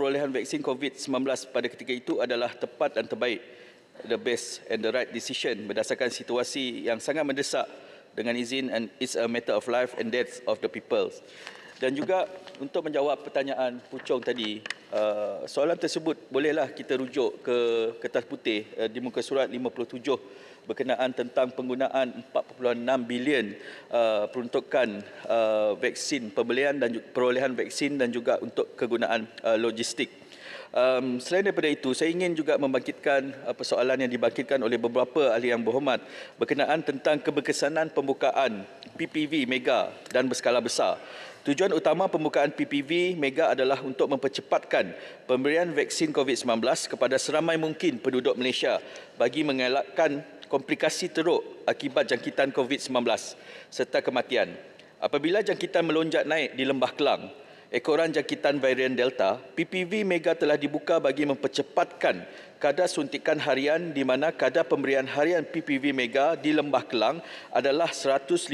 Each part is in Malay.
perolehan vaksin COVID-19 pada ketika itu adalah tepat dan terbaik, the best and the right decision berdasarkan situasi yang sangat mendesak dengan izin, and it's a matter of life and death of the people. Dan juga untuk menjawab pertanyaan Puchong tadi, soalan tersebut bolehlah kita rujuk ke kertas putih di muka surat 57 berkenaan tentang penggunaan 4.6 bilion peruntukan vaksin, pembelian dan perolehan vaksin dan juga untuk kegunaan logistik. Selain daripada itu, saya ingin juga membangkitkan persoalan yang dibangkitkan oleh beberapa ahli yang berhormat berkenaan tentang keberkesanan pembukaan PPV mega dan berskala besar. Tujuan utama pembukaan PPV mega adalah untuk mempercepatkan pemberian vaksin COVID-19 kepada seramai mungkin penduduk Malaysia bagi mengelakkan komplikasi teruk akibat jangkitan COVID-19 serta kematian. Apabila jangkitan melonjak naik di Lembah Kelang, ekoran jangkitan varian Delta, PPV mega telah dibuka bagi mempercepatkan kadar suntikan harian di mana kadar pemberian harian PPV mega di Lembah Kelang adalah 150,000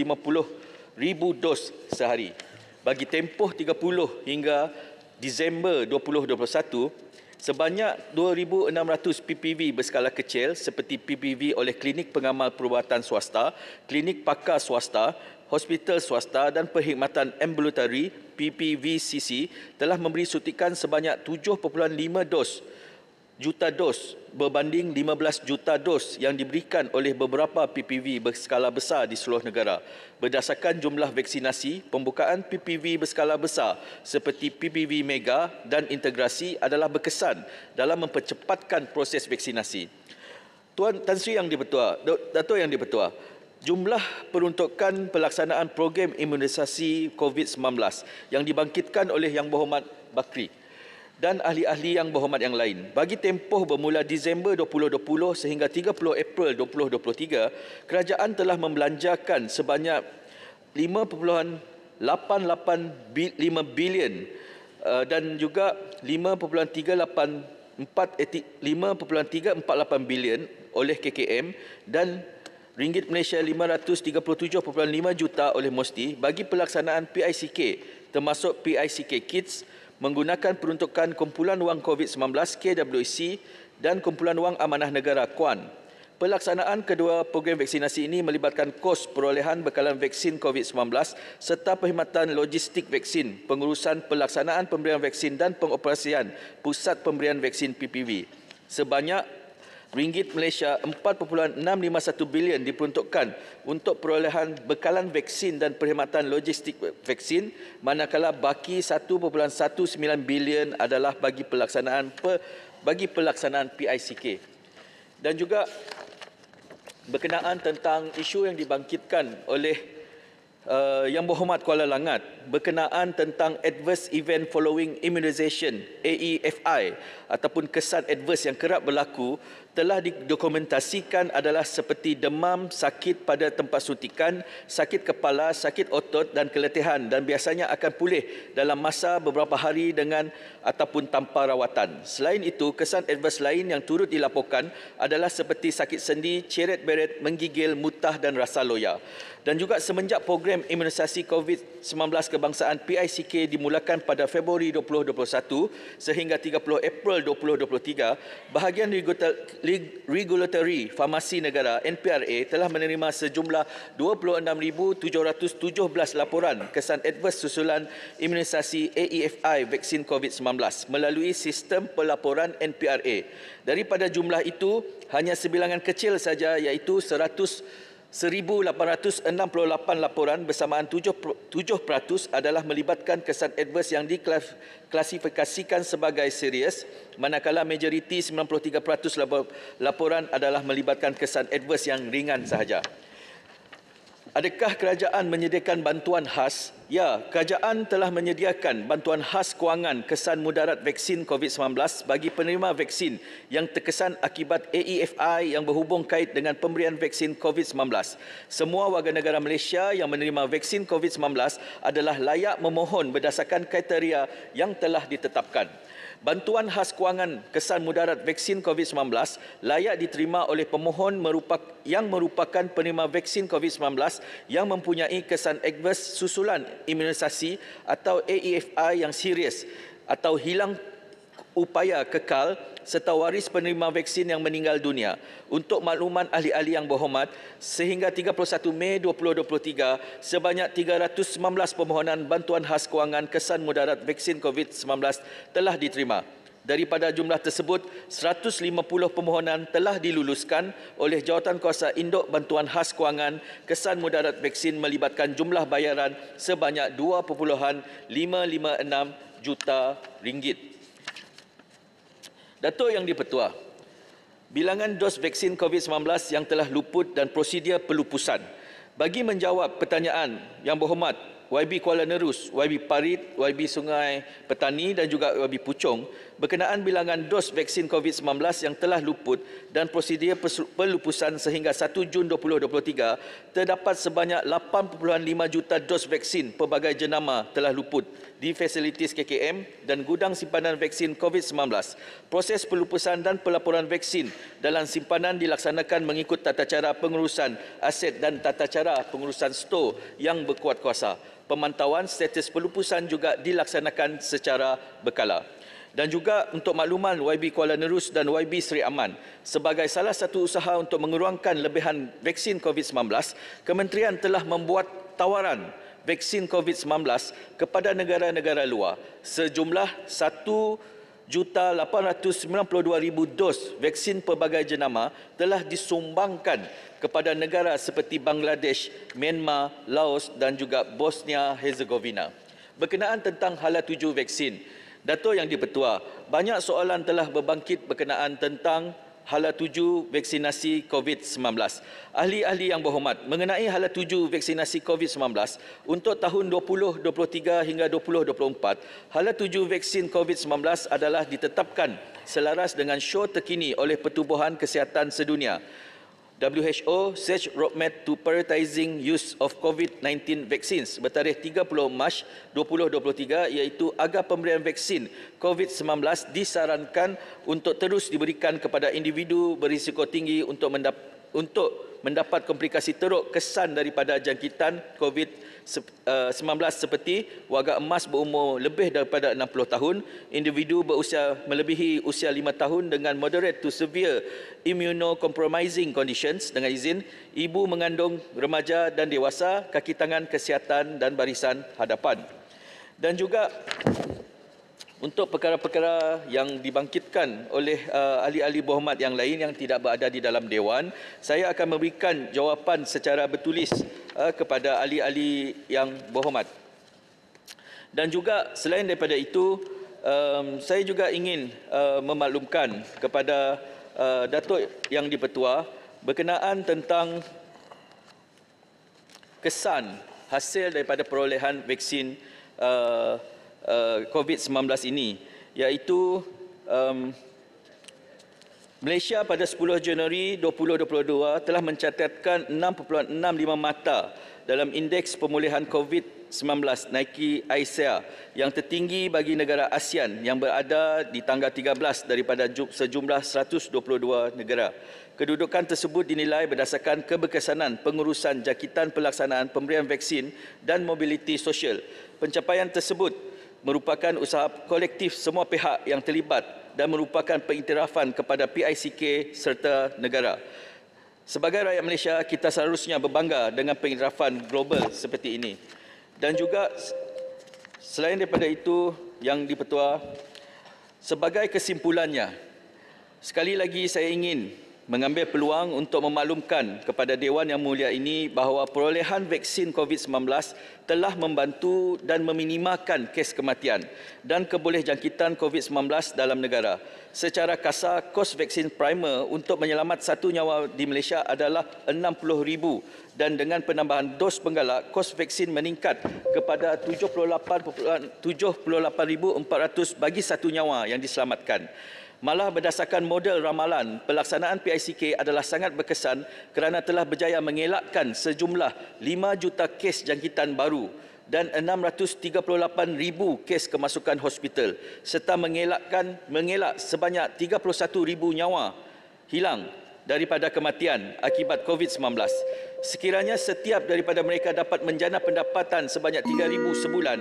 dos sehari. Bagi tempoh 30 hingga Disember 2021, sebanyak 2,600 PPV berskala kecil seperti PPV oleh klinik pengamal perubatan swasta, klinik pakar swasta, hospital swasta dan perkhidmatan ambulatory PPVCC telah memberi suntikan sebanyak 7.5 juta dos berbanding 15 juta dos yang diberikan oleh beberapa PPV berskala besar di seluruh negara. Berdasarkan jumlah vaksinasi, pembukaan PPV berskala besar seperti PPV Mega dan integrasi adalah berkesan dalam mempercepatkan proses vaksinasi. Tuan Tan Sri Yang Dipertua, Dato' Yang Dipertua, jumlah peruntukan pelaksanaan program imunisasi COVID-19 yang dibangkitkan oleh Yang Berhormat Bakri dan ahli-ahli yang berhormat yang lain. Bagi tempoh bermula Disember 2020 sehingga 30 April 2023, kerajaan telah membelanjakan sebanyak 5.885 bilion dan juga 5.348 bilion oleh KKM dan ringgit Malaysia 537.5 juta oleh MOSTI bagi pelaksanaan PICK termasuk PICK Kids, menggunakan peruntukan Kumpulan Wang COVID-19 KWC dan Kumpulan Wang Amanah Negara KWAN. Pelaksanaan kedua program vaksinasi ini melibatkan kos perolehan bekalan vaksin COVID-19 serta perkhidmatan logistik vaksin, pengurusan pelaksanaan pemberian vaksin dan pengoperasian pusat pemberian vaksin PPV. Sebanyak ringgit Malaysia 4.651 bilion diperuntukkan untuk perolehan bekalan vaksin dan perkhidmatan logistik vaksin, manakala baki 1.19 bilion adalah bagi pelaksanaan PICK. Dan juga berkenaan tentang isu yang dibangkitkan oleh Yang Berhormat Kuala Langat berkenaan tentang Adverse Event Following Immunisation AEFI ataupun kesan adverse yang kerap berlaku telah didokumentasikan adalah seperti demam, sakit pada tempat suntikan, sakit kepala, sakit otot dan keletihan dan biasanya akan pulih dalam masa beberapa hari dengan ataupun tanpa rawatan. Selain itu, kesan adverse lain yang turut dilaporkan adalah seperti sakit sendi, ceret-beret, menggigil, mutah dan rasa loya. Dan juga semenjak program imunisasi COVID-19 kebangsaan PICK dimulakan pada Februari 2021 sehingga 30 April 2023, bahagian Regulatory Farmasi Negara NPRA telah menerima sejumlah 26,717 laporan kesan adverse susulan imunisasi AEFI vaksin COVID-19 melalui sistem pelaporan NPRA. Daripada jumlah itu, hanya sebilangan kecil saja iaitu 1,868 laporan bersamaan 7% adalah melibatkan kesan adverse yang diklasifikasikan sebagai serius, manakala majoriti 93% laporan adalah melibatkan kesan adverse yang ringan sahaja. Adakah kerajaan menyediakan bantuan khas? Ya, kerajaan telah menyediakan bantuan khas kewangan kesan mudarat vaksin COVID-19 bagi penerima vaksin yang terkesan akibat AEFI yang berhubung kait dengan pemberian vaksin COVID-19. Semua warga negara Malaysia yang menerima vaksin COVID-19 adalah layak memohon berdasarkan kriteria yang telah ditetapkan. Bantuan khas kewangan kesan mudarat vaksin COVID-19 layak diterima oleh pemohon yang merupakan penerima vaksin COVID-19 yang mempunyai kesan adverse susulan imunisasi atau AEFI yang serius atau hilang upaya kekal serta waris penerima vaksin yang meninggal dunia. Untuk makluman ahli-ahli yang berhormat, sehingga 31 Mei 2023, sebanyak 319 permohonan bantuan khas kewangan kesan mudarat vaksin COVID-19 telah diterima. Daripada jumlah tersebut, 150 permohonan telah diluluskan oleh Jawatankuasa Induk Bantuan Khas Kewangan kesan mudarat vaksin melibatkan jumlah bayaran sebanyak 2.556 juta ringgit. Datuk Yang di-Pertua, bilangan dos vaksin COVID-19 yang telah luput dan prosedur pelupusan. Bagi menjawab pertanyaan Yang Berhormat YB Kuala Nerus, YB Parit, YB Sungai Petani dan juga YB Puchong berkenaan bilangan dos vaksin COVID-19 yang telah luput dan prosedur pelupusan sehingga 1 Jun 2023, terdapat sebanyak 8.5 juta dos vaksin pelbagai jenama telah luput di fasilitis KKM dan gudang simpanan vaksin COVID-19. Proses pelupusan dan pelaporan vaksin dalam simpanan dilaksanakan mengikut tata cara pengurusan aset dan tata cara pengurusan stor yang berkuat kuasa. Pemantauan status pelupusan juga dilaksanakan secara berkala. Dan juga untuk makluman YB Kuala Nerus dan YB Seri Aman, sebagai salah satu usaha untuk mengurangkan lebihan vaksin COVID-19, Kementerian telah membuat tawaran vaksin COVID-19 kepada negara-negara luar sejumlah 1,892,000 dos vaksin pelbagai jenama telah disumbangkan kepada negara seperti Bangladesh, Myanmar, Laos dan juga Bosnia Herzegovina. Berkenaan tentang hala tuju vaksin, Datuk Yang di-Pertua, banyak soalan telah berbangkit berkenaan tentang hala tuju vaksinasi COVID-19. Ahli-ahli yang berhormat, mengenai hala tuju vaksinasi COVID-19 untuk tahun 2023 hingga 2024, hala tuju vaksin COVID-19 adalah ditetapkan selaras dengan syur terkini oleh Pertubuhan Kesihatan Sedunia. WHO Set Roadmap to Prioritizing Use of COVID-19 Vaccines bertarikh 30 Mac 2023, iaitu agar pemberian vaksin COVID-19 disarankan untuk terus diberikan kepada individu berisiko tinggi untuk mendapat komplikasi teruk kesan daripada jangkitan COVID-19 seperti warga emas berumur lebih daripada 60 tahun, individu berusia melebihi usia 5 tahun dengan moderate to severe immunocompromising conditions dengan izin, ibu mengandung remaja dan dewasa, kaki tangan kesihatan dan barisan hadapan. Dan juga untuk perkara-perkara yang dibangkitkan oleh ahli-ahli berhormat yang lain yang tidak berada di dalam Dewan, saya akan memberikan jawapan secara bertulis kepada ahli-ahli yang berhormat. Dan juga selain daripada itu, saya juga ingin memaklumkan kepada Datuk Yang di-Pertua berkenaan tentang kesan hasil daripada perolehan vaksin COVID-19 ini, iaitu Malaysia pada 10 Januari 2022 telah mencatatkan 6.65 mata dalam indeks pemulihan COVID-19 Nike ICEA yang tertinggi bagi negara ASEAN yang berada di tangga 13 daripada sejumlah 122 negara. Kedudukan tersebut dinilai berdasarkan keberkesanan pengurusan jangkitan pelaksanaan pemberian vaksin dan mobiliti sosial. Pencapaian tersebut merupakan usaha kolektif semua pihak yang terlibat dan merupakan pengiktirafan kepada PICK serta negara. Sebagai rakyat Malaysia, kita seharusnya berbangga dengan pengiktirafan global seperti ini. Dan juga selain daripada itu, Yang di-Pertua, sebagai kesimpulannya, sekali lagi saya ingin mengambil peluang untuk memaklumkan kepada Dewan Yang Mulia ini bahawa perolehan vaksin COVID-19 telah membantu dan meminimalkan kes kematian dan kebolehjangkitan COVID-19 dalam negara. Secara kasar, kos vaksin primer untuk menyelamat satu nyawa di Malaysia adalah RM60,000 dan dengan penambahan dos penggalak, kos vaksin meningkat kepada RM78,400 bagi satu nyawa yang diselamatkan. Malah berdasarkan model ramalan, pelaksanaan PICK adalah sangat berkesan kerana telah berjaya mengelakkan sejumlah 5 juta kes jangkitan baru dan 638,000 kes kemasukan hospital serta mengelak sebanyak 31,000 nyawa hilang daripada kematian akibat COVID-19. Sekiranya setiap daripada mereka dapat menjana pendapatan sebanyak RM3,000 sebulan,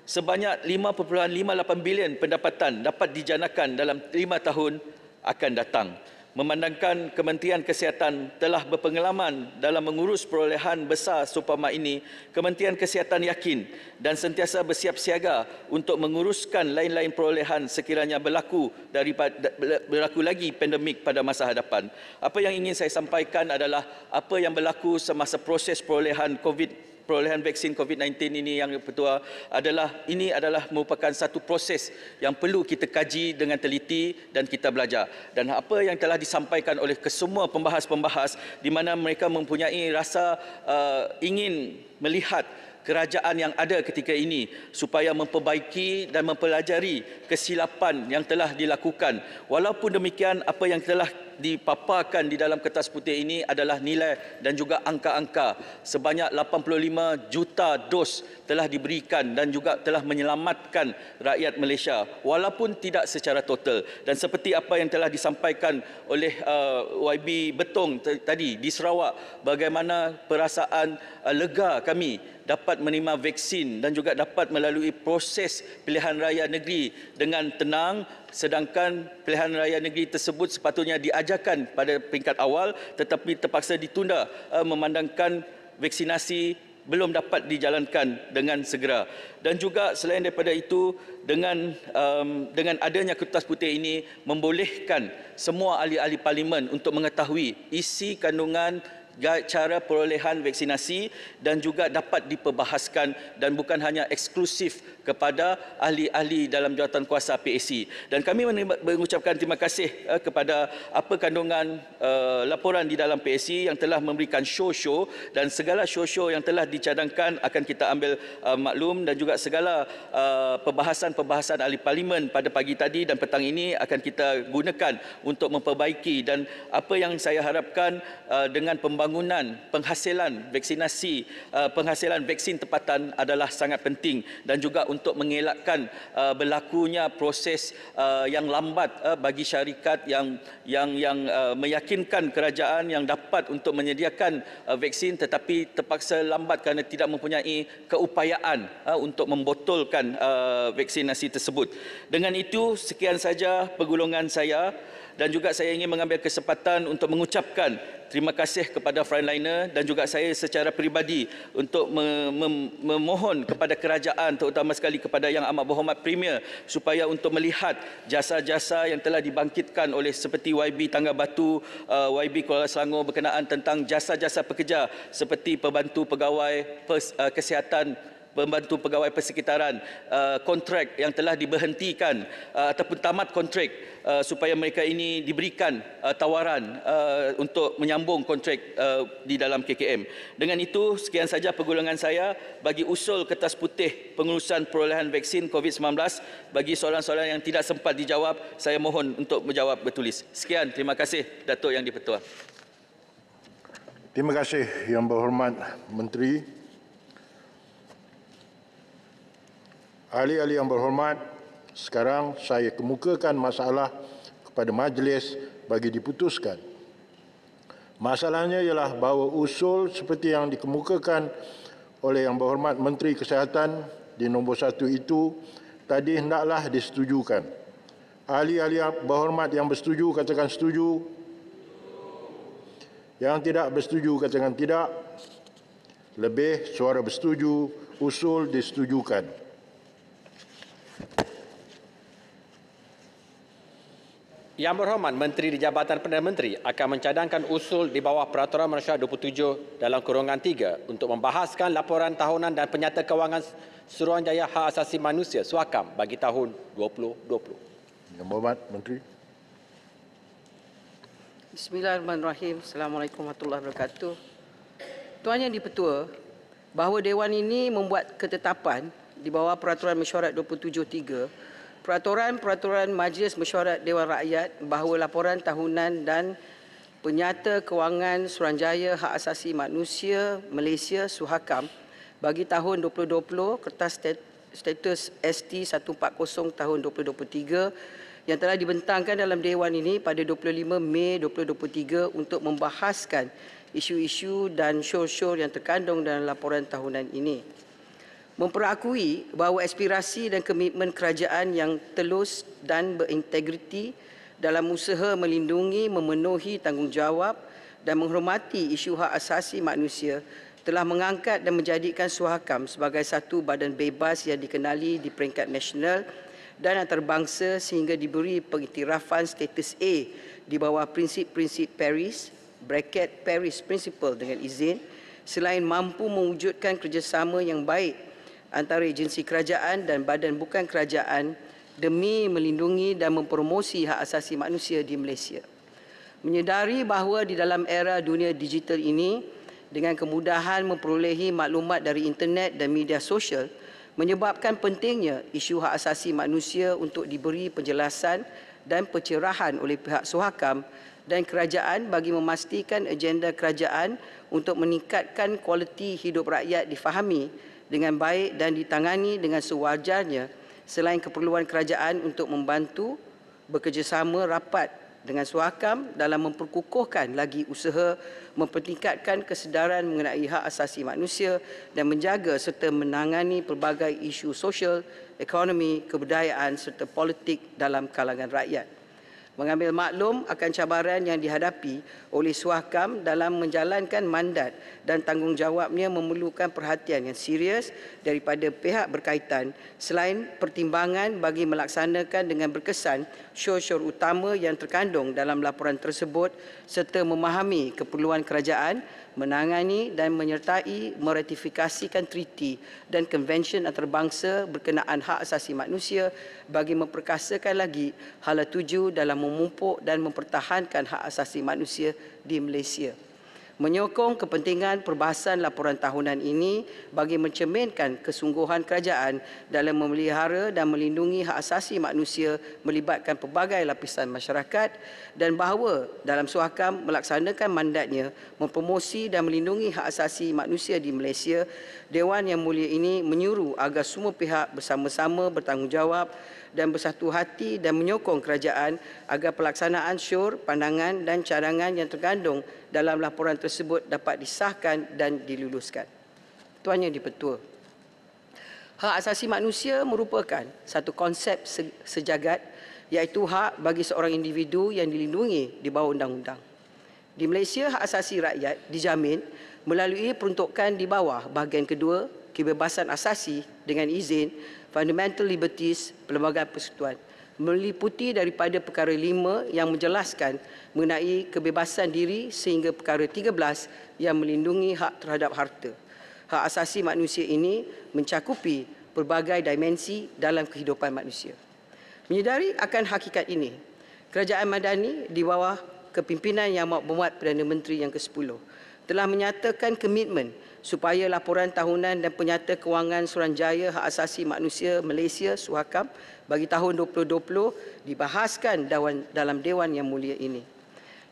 sebanyak 5.58 bilion pendapatan dapat dijanakan dalam 5 tahun akan datang. Memandangkan Kementerian Kesihatan telah berpengalaman dalam mengurus perolehan besar seumpama ini, Kementerian Kesihatan yakin dan sentiasa bersiap siaga untuk menguruskan lain-lain perolehan sekiranya berlaku lagi pandemik pada masa hadapan. Apa yang ingin saya sampaikan adalah apa yang berlaku semasa proses perolehan vaksin COVID-19 ini yang Ketua ini adalah merupakan satu proses yang perlu kita kaji dengan teliti dan kita belajar. Dan apa yang telah disampaikan oleh kesemua pembahas-pembahas di mana mereka mempunyai rasa ingin melihat kerajaan yang ada ketika ini supaya memperbaiki dan mempelajari kesilapan yang telah dilakukan. Walaupun demikian, apa yang telah dipaparkan di dalam kertas putih ini adalah nilai dan juga angka-angka. Sebanyak 85 juta dos telah diberikan dan juga telah menyelamatkan rakyat Malaysia walaupun tidak secara total. Dan seperti apa yang telah disampaikan oleh YB Betong tadi di Sarawak, bagaimana perasaan lega kami dapat menerima vaksin dan juga dapat melalui proses pilihan raya negeri dengan tenang, sedangkan pilihan raya negeri tersebut sepatutnya diajarkan pada peringkat awal tetapi terpaksa ditunda memandangkan vaksinasi belum dapat dijalankan dengan segera. Dan juga selain daripada itu, dengan adanya kertas putih ini membolehkan semua ahli-ahli parlimen untuk mengetahui isi kandungan cara perolehan vaksinasi dan juga dapat diperbahaskan dan bukan hanya eksklusif kepada ahli-ahli dalam jawatankuasa PAC. Dan kami mengucapkan terima kasih kepada apa kandungan laporan di dalam PAC yang telah memberikan show-show dan segala show-show yang telah dicadangkan akan kita ambil maklum dan juga segala perbahasan-perbahasan ahli parlimen pada pagi tadi dan petang ini akan kita gunakan untuk memperbaiki. Dan apa yang saya harapkan dengan pembangunan penghasilan vaksinasi, penghasilan vaksin tempatan adalah sangat penting dan juga untuk mengelakkan berlakunya proses yang lambat bagi syarikat yang meyakinkan kerajaan yang dapat untuk menyediakan vaksin tetapi terpaksa lambat kerana tidak mempunyai keupayaan untuk membotolkan vaksinasi tersebut. Dengan itu, sekian saja pergulungan saya. Dan juga saya ingin mengambil kesempatan untuk mengucapkan terima kasih kepada frontliner dan juga saya secara peribadi untuk memohon kepada kerajaan, terutama sekali kepada Yang Amat Berhormat Premier, supaya untuk melihat jasa-jasa yang telah dibangkitkan oleh seperti YB Tangga Batu, YB Kuala Selangor berkenaan tentang jasa-jasa pekerja seperti pembantu pegawai kesihatan, pembantu pegawai persekitaran, kontrak yang telah diberhentikan ataupun tamat kontrak supaya mereka ini diberikan tawaran untuk menyambung kontrak di dalam KKM. Dengan itu, sekian saja pergulungan saya bagi usul kertas putih pengurusan perolehan vaksin COVID-19. Bagi soalan-soalan yang tidak sempat dijawab, saya mohon untuk menjawab bertulis. Sekian, terima kasih Datuk Yang di-Pertua. Terima kasih Yang Berhormat Menteri. Ahli-ahli yang berhormat, sekarang saya kemukakan masalah kepada majlis bagi diputuskan. Masalahnya ialah bahawa usul seperti yang dikemukakan oleh Yang Berhormat Menteri Kesihatan di nombor 1 itu tadi hendaklah disetujukan. Ahli-ahli yang berhormat yang bersetuju katakan setuju. Yang tidak bersetuju katakan tidak. Lebih suara bersetuju, usul disetujukan. Yang Berhormat Menteri di Jabatan Perdana Menteri akan mencadangkan usul di bawah Peraturan Malaysia 27 dalam kurungan 3 untuk membahaskan laporan tahunan dan penyata kewangan Suruhanjaya Hak Asasi Manusia (SUHAKAM) bagi tahun 2020. Yang Berhormat Menteri. Bismillahirrahmanirrahim. Assalamualaikum warahmatullahi wabarakatuh. Tuan Yang di-Pertua, bahawa Dewan ini membuat ketetapan di bawah Peraturan Mesyuarat 27.3 Peraturan Majlis Mesyuarat Dewan Rakyat bahawa laporan tahunan dan penyata kewangan Suruhanjaya Hak Asasi Manusia Malaysia (SUHAKAM) bagi tahun 2020 kertas status ST 140 tahun 2023 yang telah dibentangkan dalam Dewan ini pada 25 Mei 2023 untuk membahaskan isu-isu dan syur-syur yang terkandung dalam laporan tahunan ini. memperakui bahawa aspirasi dan komitmen kerajaan yang telus dan berintegriti dalam usaha melindungi, memenuhi tanggungjawab dan menghormati isu hak asasi manusia telah mengangkat dan menjadikan Suhakam sebagai satu badan bebas yang dikenali di peringkat nasional dan antarabangsa sehingga diberi pengiktirafan status A di bawah prinsip-prinsip Paris (Paris Principle) dengan izin, selain mampu mewujudkan kerjasama yang baik antara agensi kerajaan dan badan bukan kerajaan demi melindungi dan mempromosi hak asasi manusia di Malaysia. Menyedari bahawa di dalam era dunia digital ini, dengan kemudahan memperolehi maklumat dari internet dan media sosial, menyebabkan pentingnya isu hak asasi manusia untuk diberi penjelasan dan pencerahan oleh pihak Suhakam dan kerajaan bagi memastikan agenda kerajaan untuk meningkatkan kualiti hidup rakyat difahami dengan baik dan ditangani dengan sewajarnya, selain keperluan kerajaan untuk membantu bekerjasama rapat dengan Suhakam dalam memperkukuhkan lagi usaha mempertingkatkan kesedaran mengenai hak asasi manusia dan menjaga serta menangani pelbagai isu sosial, ekonomi, kebudayaan serta politik dalam kalangan rakyat. Mengambil maklum akan cabaran yang dihadapi oleh Suhakam dalam menjalankan mandat dan tanggungjawabnya memerlukan perhatian yang serius daripada pihak berkaitan, selain pertimbangan bagi melaksanakan dengan berkesan syur-syur utama yang terkandung dalam laporan tersebut serta memahami keperluan kerajaan menangani dan menyertai meratifikasikan treaty dan konvensyen antarabangsa berkenaan hak asasi manusia bagi memperkasakan lagi hala tuju dalam memupuk dan mempertahankan hak asasi manusia di Malaysia. Menyokong kepentingan perbahasan laporan tahunan ini bagi mencerminkan kesungguhan kerajaan dalam memelihara dan melindungi hak asasi manusia melibatkan pelbagai lapisan masyarakat, dan bahawa dalam Suhakam melaksanakan mandatnya mempromosi dan melindungi hak asasi manusia di Malaysia, Dewan Yang Mulia ini menyuruh agar semua pihak bersama-sama bertanggungjawab dan bersatu hati dan menyokong kerajaan agar pelaksanaan syur, pandangan dan cadangan yang terkandung dalam laporan tersebut dapat disahkan dan diluluskan. Tuan Yang di-Pertua, hak asasi manusia merupakan satu konsep sejagat, iaitu hak bagi seorang individu yang dilindungi di bawah undang-undang. Di Malaysia, hak asasi rakyat dijamin melalui peruntukan di bawah bahagian kedua kebebasan asasi dengan izin Fundamental Liberties Perlembagaan Persekutuan, meliputi daripada perkara 5 yang menjelaskan mengenai kebebasan diri sehingga perkara 13 yang melindungi hak terhadap harta. Hak asasi manusia ini mencakupi pelbagai dimensi dalam kehidupan manusia. Menyedari akan hakikat ini, Kerajaan Madani di bawah kepimpinan Yang Berhormat Perdana Menteri yang ke-10 telah menyatakan komitmen supaya laporan tahunan dan penyata kewangan Suruhanjaya Hak Asasi Manusia Malaysia Suhakam bagi tahun 2020 dibahaskan dalam Dewan Yang Mulia ini.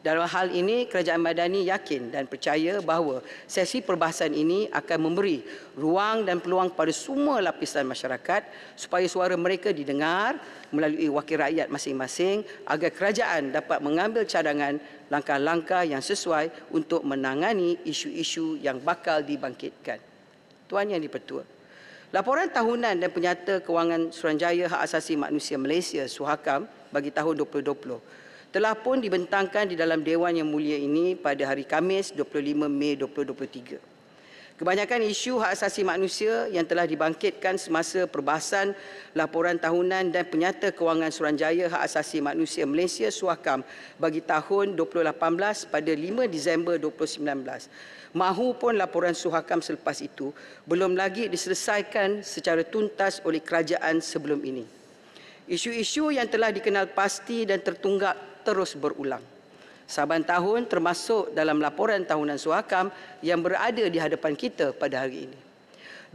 Dalam hal ini, Kerajaan Madani yakin dan percaya bahawa sesi perbahasan ini akan memberi ruang dan peluang pada semua lapisan masyarakat supaya suara mereka didengar melalui wakil rakyat masing-masing agar kerajaan dapat mengambil cadangan langkah-langkah yang sesuai untuk menangani isu-isu yang bakal dibangkitkan. Tuan Yang di-Pertua, laporan tahunan dan penyata kewangan Suruhanjaya Hak Asasi Manusia Malaysia Suhakam bagi tahun 2020 telah pun dibentangkan di dalam Dewan Yang Mulia ini pada hari Khamis 25 Mei 2023. Kebanyakan isu hak asasi manusia yang telah dibangkitkan semasa perbahasan laporan tahunan dan penyata kewangan Suruhanjaya Hak Asasi Manusia Malaysia Suhakam bagi tahun 2018 pada 5 Disember 2019 mahupun laporan Suhakam selepas itu belum lagi diselesaikan secara tuntas oleh kerajaan sebelum ini. Isu-isu yang telah dikenal pasti dan tertunggak terus berulang saban tahun, termasuk dalam laporan tahunan Suhakam yang berada di hadapan kita pada hari ini.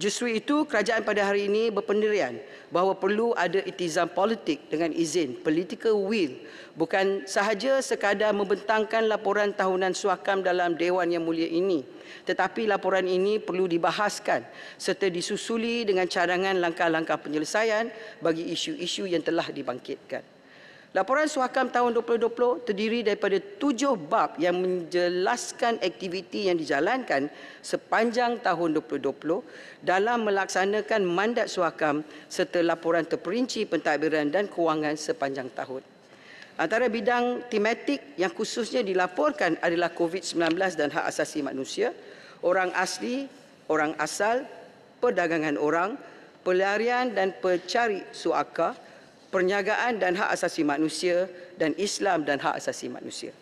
Justru itu, kerajaan pada hari ini berpendirian bahawa perlu ada iktizam politik dengan izin political will, bukan sahaja sekadar membentangkan laporan tahunan Suhakam dalam Dewan Yang Mulia ini, tetapi laporan ini perlu dibahaskan serta disusuli dengan cadangan langkah-langkah penyelesaian bagi isu-isu yang telah dibangkitkan. Laporan Suhakam tahun 2020 terdiri daripada 7 bab yang menjelaskan aktiviti yang dijalankan sepanjang tahun 2020 dalam melaksanakan mandat Suhakam serta laporan terperinci pentadbiran dan kewangan sepanjang tahun. Antara bidang tematik yang khususnya dilaporkan adalah COVID-19 dan hak asasi manusia, orang asli, orang asal, perdagangan orang, pelarian dan pencari suaka, perniagaan dan hak asasi manusia, dan Islam dan hak asasi manusia.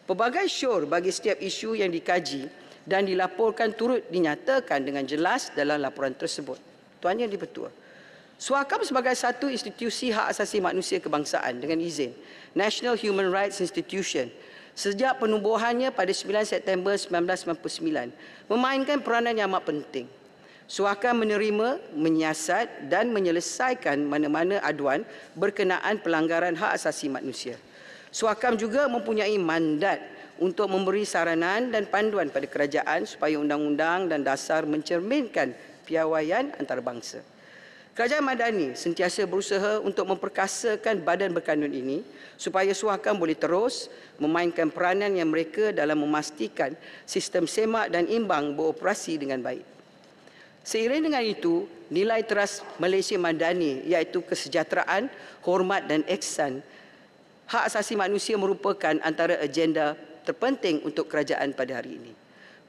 Pelbagai syur bagi setiap isu yang dikaji dan dilaporkan turut dinyatakan dengan jelas dalam laporan tersebut. Tuan Yang di-Pertua, Suhakam sebagai satu institusi hak asasi manusia kebangsaan dengan izin National Human Rights Institution sejak penubuhannya pada 9 September 1999 memainkan peranan yang amat penting. Suhakam menerima, menyiasat dan menyelesaikan mana-mana aduan berkenaan pelanggaran hak asasi manusia. Suhakam juga mempunyai mandat untuk memberi saranan dan panduan pada kerajaan supaya undang-undang dan dasar mencerminkan piawaian antarabangsa. Kerajaan Madani sentiasa berusaha untuk memperkasakan badan berkanun ini supaya Suhakam boleh terus memainkan peranan yang mereka dalam memastikan sistem semak dan imbang beroperasi dengan baik. Seiring dengan itu, nilai teras Malaysia Madani iaitu kesejahteraan, hormat dan ihsan hak asasi manusia merupakan antara agenda terpenting untuk kerajaan pada hari ini.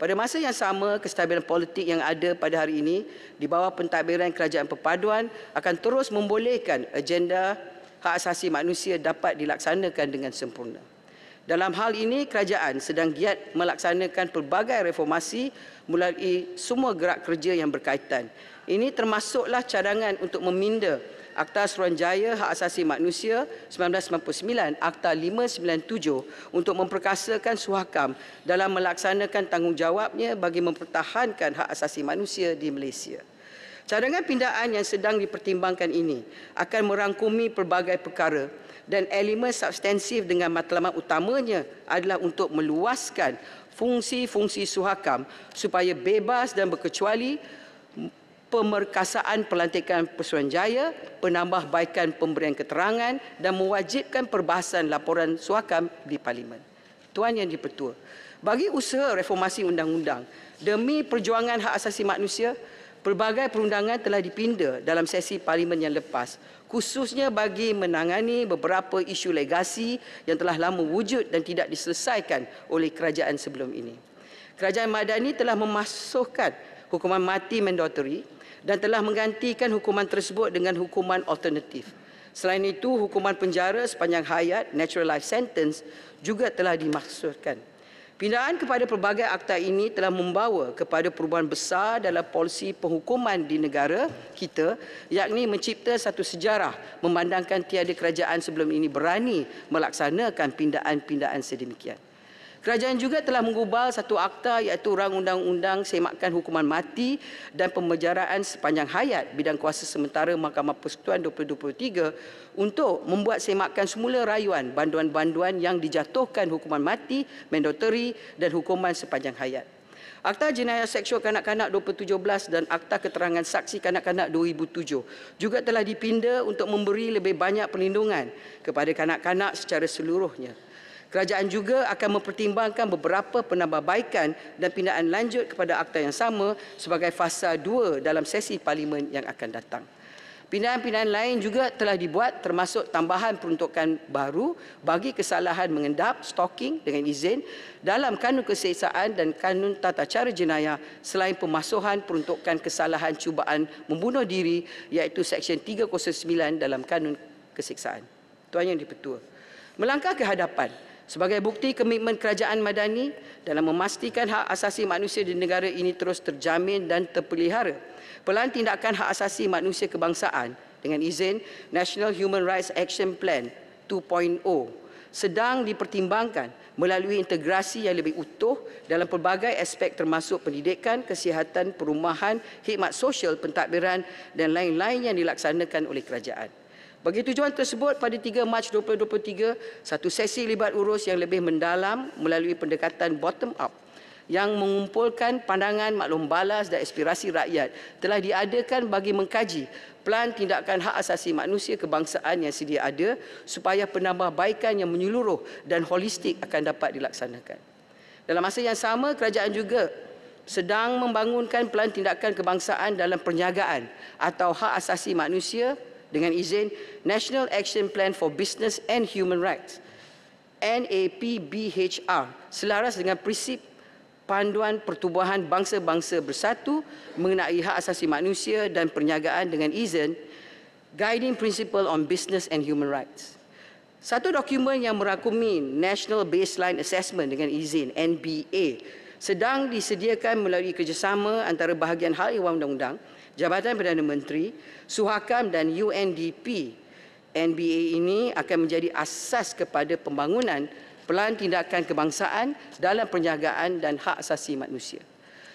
Pada masa yang sama, kestabilan politik yang ada pada hari ini di bawah pentadbiran Kerajaan Perpaduan akan terus membolehkan agenda hak asasi manusia dapat dilaksanakan dengan sempurna. Dalam hal ini, kerajaan sedang giat melaksanakan pelbagai reformasi melalui semua gerak kerja yang berkaitan. Ini termasuklah cadangan untuk meminda Akta Suruhanjaya Hak Asasi Manusia 1999, Akta 597 untuk memperkasakan Suhakam dalam melaksanakan tanggungjawabnya bagi mempertahankan hak asasi manusia di Malaysia. Cadangan pindaan yang sedang dipertimbangkan ini akan merangkumi pelbagai perkara dan elemen substansif dengan matlamat utamanya adalah untuk meluaskan fungsi-fungsi Suhakam supaya bebas dan berkecuali pemerkasaan pelantikan Pesuruhanjaya, penambahbaikan pemberian keterangan dan mewajibkan perbahasan laporan Suhakam di Parlimen. Tuan Yang di-Pertua, bagi usaha reformasi undang-undang demi perjuangan hak asasi manusia, pelbagai perundangan telah dipinda dalam sesi Parlimen yang lepas, khususnya bagi menangani beberapa isu legasi yang telah lama wujud dan tidak diselesaikan oleh kerajaan sebelum ini. Kerajaan Madani telah memasukkan hukuman mati mandatory dan telah menggantikan hukuman tersebut dengan hukuman alternatif. Selain itu, hukuman penjara sepanjang hayat, natural life sentence, juga telah dimaksudkan. Pindaan kepada pelbagai akta ini telah membawa kepada perubahan besar dalam polisi penghukuman di negara kita, yakni mencipta satu sejarah memandangkan tiada kerajaan sebelum ini berani melaksanakan pindaan-pindaan sedemikian. Kerajaan juga telah mengubah satu akta iaitu Rang Undang-Undang Semakan Hukuman Mati dan Pemenjaraan Sepanjang Hayat Bidang Kuasa Sementara Mahkamah Persekutuan 2023 untuk membuat semakan semula rayuan banduan-banduan yang dijatuhkan hukuman mati, mandatory dan hukuman sepanjang hayat. Akta Jenayah Seksual Kanak-Kanak 2017 dan Akta Keterangan Saksi Kanak-Kanak 2007 juga telah dipinda untuk memberi lebih banyak perlindungan kepada kanak-kanak secara seluruhnya. Kerajaan juga akan mempertimbangkan beberapa penambahbaikan dan pindaan lanjut kepada akta yang sama sebagai fasa 2 dalam sesi Parlimen yang akan datang. Pindaan-pindaan lain juga telah dibuat termasuk tambahan peruntukan baru bagi kesalahan mengendap, stalking dengan izin dalam Kanun Keseksaan dan Kanun Tata Cara Jenayah selain pemasuhan peruntukan kesalahan cubaan membunuh diri iaitu Seksyen 309 dalam Kanun Keseksaan. Tuan Yang di-Pertua, melangkah ke hadapan, sebagai bukti komitmen Kerajaan Madani dalam memastikan hak asasi manusia di negara ini terus terjamin dan terpelihara, Pelan Tindakan Hak Asasi Manusia Kebangsaan dengan izin National Human Rights Action Plan 2.0 sedang dipertimbangkan melalui integrasi yang lebih utuh dalam pelbagai aspek termasuk pendidikan, kesihatan, perumahan, khidmat sosial, pentadbiran dan lain-lain yang dilaksanakan oleh kerajaan. Bagi tujuan tersebut, pada 3 Mac 2023, satu sesi libat urus yang lebih mendalam melalui pendekatan bottom up yang mengumpulkan pandangan maklum balas dan aspirasi rakyat telah diadakan bagi mengkaji Pelan Tindakan Hak Asasi Manusia Kebangsaan yang sedia ada supaya penambahbaikan yang menyeluruh dan holistik akan dapat dilaksanakan. Dalam masa yang sama, kerajaan juga sedang membangunkan Pelan Tindakan Kebangsaan dalam perniagaan atau hak asasi manusia dengan izin National Action Plan for Business and Human Rights NAPBHR selaras dengan prinsip Panduan Pertubuhan Bangsa-Bangsa Bersatu mengenai hak asasi manusia dan perniagaan dengan izin Guiding Principle on Business and Human Rights. Satu dokumen yang merangkumi National Baseline Assessment dengan izin NBA sedang disediakan melalui kerjasama antara bahagian hal ehwal undang-undang, Jabatan Perdana Menteri, Suhakam dan UNDP. NBA ini akan menjadi asas kepada pembangunan Pelan Tindakan Kebangsaan dalam perniagaan dan hak asasi manusia.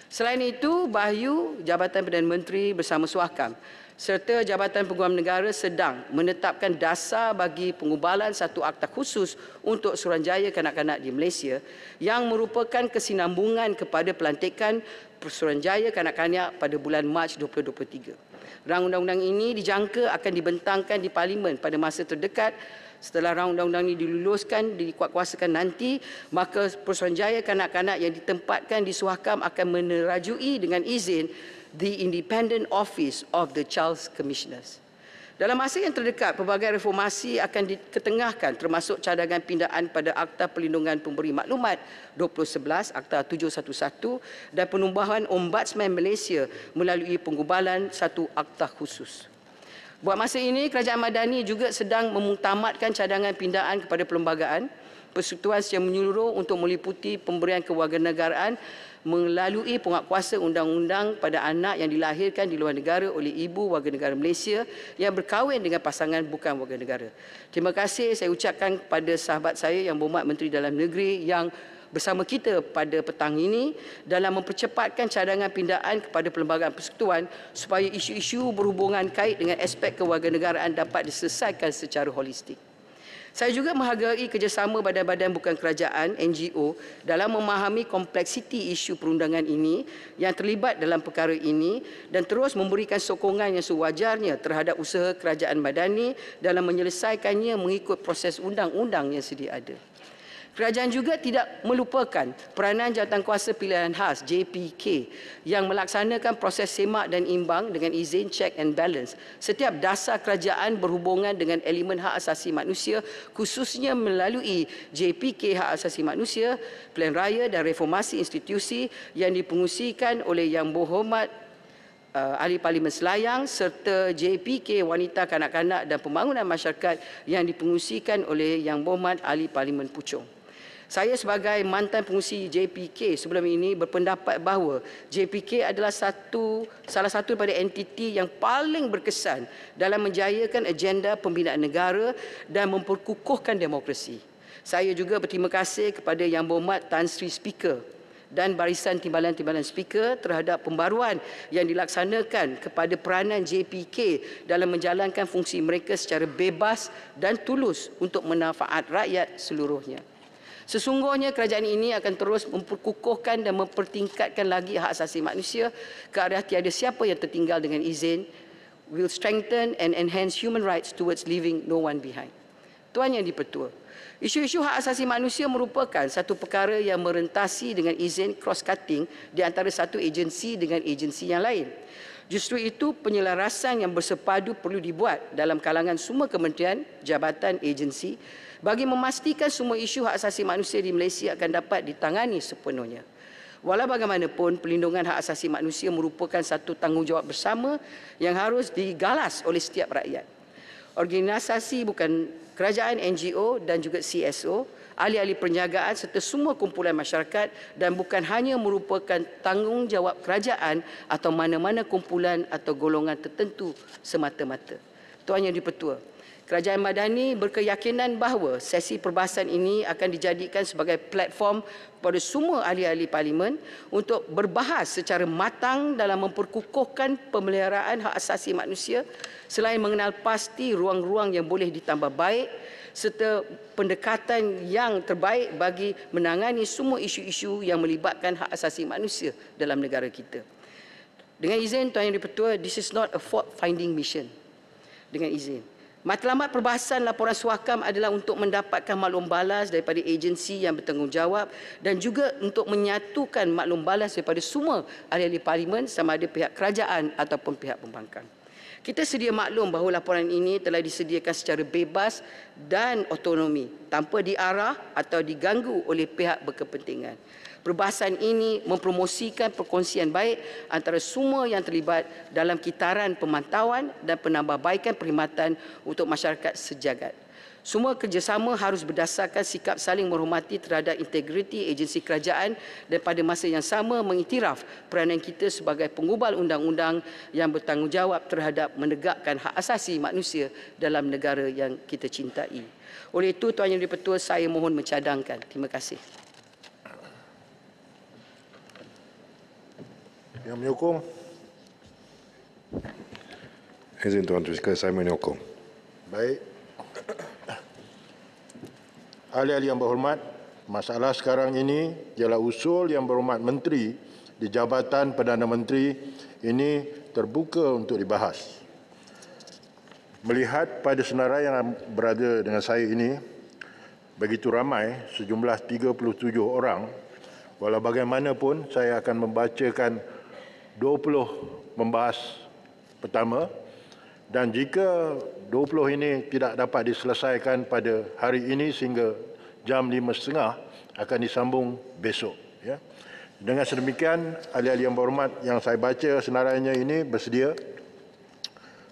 Selain itu, Bahayu Jabatan Perdana Menteri bersama Suhakam serta Jabatan Peguam Negara sedang menetapkan dasar bagi pengubalan satu akta khusus untuk Suruhanjaya Kanak-Kanak di Malaysia yang merupakan kesinambungan kepada pelantikan Suruhanjaya Kanak-Kanak pada bulan Mac 2023. Rang undang-undang ini dijangka akan dibentangkan di Parlimen pada masa terdekat. Setelah rang undang-undang ini diluluskan, dikuatkuasakan nanti, maka Suruhanjaya Kanak-Kanak yang ditempatkan di Suhakam akan menerajui dengan izin the Independent Office of the Child Commissioners. Dalam masa yang terdekat, pelbagai reformasi akan diketengahkan termasuk cadangan pindaan pada Akta Perlindungan Pemberi Maklumat 2011, Akta 711 dan penumbuhan Ombudsman Malaysia melalui penggubalan satu akta khusus. Buat masa ini, Kerajaan Madani juga sedang memutamatkan cadangan pindaan kepada perlembagaan persekutuan secara menyeluruh untuk meliputi pemberian kewarganegaraan melalui penguatkuasa undang-undang pada anak yang dilahirkan di luar negara oleh ibu warga negara Malaysia yang berkahwin dengan pasangan bukan warga negara. Terima kasih saya ucapkan kepada sahabat saya Yang Berhormat Menteri Dalam Negeri yang bersama kita pada petang ini dalam mempercepatkan cadangan pindaan kepada perlembagaan persekutuan supaya isu-isu berhubungan kait dengan aspek kewarganegaraan dapat diselesaikan secara holistik. Saya juga menghargai kerjasama badan-badan bukan kerajaan NGO dalam memahami kompleksiti isu perundangan ini yang terlibat dalam perkara ini dan terus memberikan sokongan yang sewajarnya terhadap usaha kerajaan Madani dalam menyelesaikannya mengikut proses undang-undang yang sedia ada. Kerajaan juga tidak melupakan peranan Jawatankuasa Pilihan Khas JPK yang melaksanakan proses semak dan imbang dengan izin check and balance setiap dasar kerajaan berhubungan dengan elemen hak asasi manusia khususnya melalui JPK Hak Asasi Manusia, Pilihan Raya dan reformasi institusi yang dipengusikan oleh Yang Berhormat Ahli Parlimen Selayang serta JPK Wanita Kanak-Kanak dan Pembangunan Masyarakat yang dipengusikan oleh Yang Berhormat Ahli Parlimen Puchong. Saya sebagai mantan pengurusi JPK sebelum ini berpendapat bahawa JPK adalah salah satu daripada entiti yang paling berkesan dalam menjayakan agenda pembinaan negara dan memperkukuhkan demokrasi. Saya juga berterima kasih kepada Yang Berhormat Tan Sri Speaker dan barisan timbalan-timbalan speaker terhadap pembaruan yang dilaksanakan kepada peranan JPK dalam menjalankan fungsi mereka secara bebas dan tulus untuk manfaat rakyat seluruhnya. Sesungguhnya kerajaan ini akan terus memperkukuhkan dan mempertingkatkan lagi hak asasi manusia ke arah tiada siapa yang tertinggal dengan izin will strengthen and enhance human rights towards leaving no one behind. Tuan Yang di-Pertua, isu-isu hak asasi manusia merupakan satu perkara yang merentasi dengan izin cross-cutting di antara satu agensi dengan agensi yang lain. Justru itu, penyelarasan yang bersepadu perlu dibuat dalam kalangan semua kementerian, jabatan, agensi bagi memastikan semua isu hak asasi manusia di Malaysia akan dapat ditangani sepenuhnya. Walau bagaimanapun, pelindungan hak asasi manusia merupakan satu tanggungjawab bersama yang harus digalas oleh setiap rakyat. Organisasi bukan kerajaan, NGO dan juga CSO, ahli-ahli perniagaan serta semua kumpulan masyarakat dan bukan hanya merupakan tanggungjawab kerajaan atau mana-mana kumpulan atau golongan tertentu semata-mata. Tuan Yang di-Pertua, Kerajaan Madani berkeyakinan bahawa sesi perbahasan ini akan dijadikan sebagai platform kepada semua ahli-ahli parlimen untuk berbahas secara matang dalam memperkukuhkan pemeliharaan hak asasi manusia selain mengenal pasti ruang-ruang yang boleh ditambah baik serta pendekatan yang terbaik bagi menangani semua isu-isu yang melibatkan hak asasi manusia dalam negara kita. Dengan izin Tuan Yang Di-Pertua, this is not a fault-finding mission. Dengan izin. Matlamat perbahasan laporan Suhakam adalah untuk mendapatkan maklum balas daripada agensi yang bertanggungjawab dan juga untuk menyatukan maklum balas daripada semua ahli-ahli parlimen sama ada pihak kerajaan ataupun pihak pembangkang. Kita sedia maklum bahawa laporan ini telah disediakan secara bebas dan otonomi tanpa diarah atau diganggu oleh pihak berkepentingan. Perbahasan ini mempromosikan perkongsian baik antara semua yang terlibat dalam kitaran pemantauan dan penambahbaikan perkhidmatan untuk masyarakat sejagat. Semua kerjasama harus berdasarkan sikap saling menghormati terhadap integriti agensi kerajaan dan pada masa yang sama mengiktiraf peranan kita sebagai penggubal undang-undang yang bertanggungjawab terhadap menegakkan hak asasi manusia dalam negara yang kita cintai. Oleh itu, Tuan Yang Di-Pertua, saya mohon mencadangkan. Terima kasih. Yang menyokong. Izin Tuan Speaker, saya menyokong. Baik. Ahli-ahli yang berhormat, masalah sekarang ini ialah usul yang berhormat Menteri di Jabatan Perdana Menteri ini terbuka untuk dibahas. Melihat pada senarai yang berada dengan saya ini, begitu ramai, sejumlah 37 orang, walau bagaimanapun saya akan membacakan 20 membahas pertama dan jika 20 ini tidak dapat diselesaikan pada hari ini sehingga jam 5.30 akan disambung besok. Ya. Dengan sedemikian, ahli-ahli yang berhormat yang saya baca senarainya ini bersedia.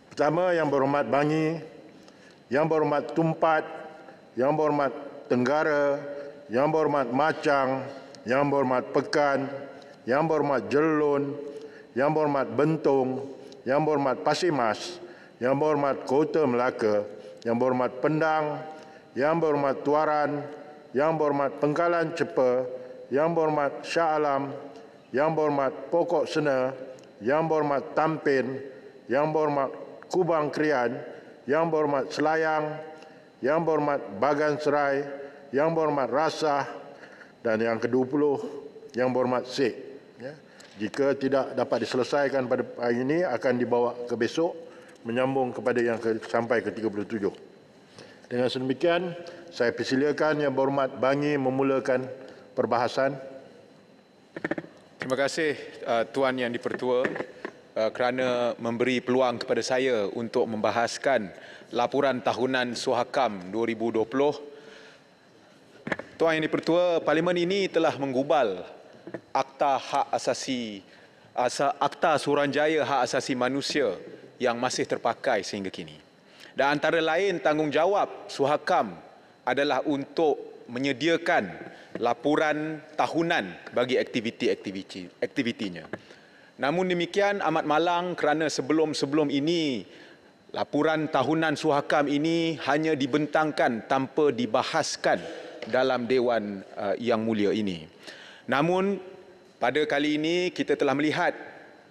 Pertama, yang berhormat Bangi, yang berhormat Tumpat, yang berhormat Tenggara, yang berhormat Macang, yang berhormat Pekan, yang berhormat Jelun, yang berhormat Bentong, yang berhormat Pasir Mas, yang berhormat Kota Melaka, yang berhormat Pendang, yang berhormat Tuaran, yang berhormat Pengkalan Cepa, yang berhormat Shah Alam, yang berhormat Pokok Sena, yang berhormat Tampin, yang berhormat Kubang Krian, yang berhormat Selayang, yang berhormat Bagan Serai, yang berhormat Rasah dan yang ke-20 yang berhormat Sek. Ya. Jika tidak dapat diselesaikan pada hari ini akan dibawa ke besok menyambung kepada yang sampai ke 37. Dengan sedemikian saya persilakan yang berhormat Bangi memulakan perbahasan. Terima kasih Tuan Yang Di-Pertua kerana memberi peluang kepada saya untuk membahaskan laporan tahunan Suhakam 2020. Tuan Yang Di-Pertua, Parlimen ini telah menggubal Akta Suruhanjaya Hak Asasi Manusia yang masih terpakai sehingga kini. Dan antara lain tanggungjawab Suhakam adalah untuk menyediakan laporan tahunan bagi aktivitinya. Namun demikian amat malang kerana sebelum ini laporan tahunan Suhakam ini hanya dibentangkan tanpa dibahaskan dalam Dewan Yang Mulia ini. Namun pada kali ini kita telah melihat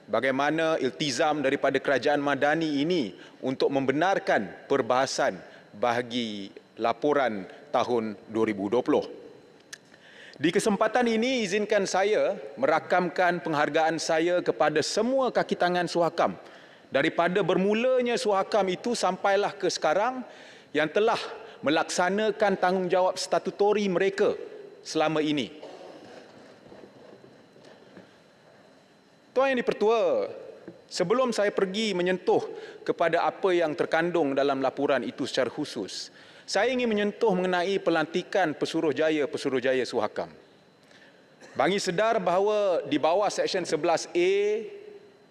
bagaimana iltizam daripada kerajaan Madani ini untuk membenarkan perbahasan bagi laporan tahun 2020. Di kesempatan ini izinkan saya merakamkan penghargaan saya kepada semua kaki tangan Suhakam daripada bermulanya Suhakam itu sampailah ke sekarang yang telah melaksanakan tanggungjawab statutori mereka selama ini. Tuan Yang Di-Pertua, sebelum saya pergi menyentuh kepada apa yang terkandung dalam laporan itu secara khusus, saya ingin menyentuh mengenai pelantikan Pesuruhjaya Suhakam. Bangi sedar bahawa di bawah Seksyen 11A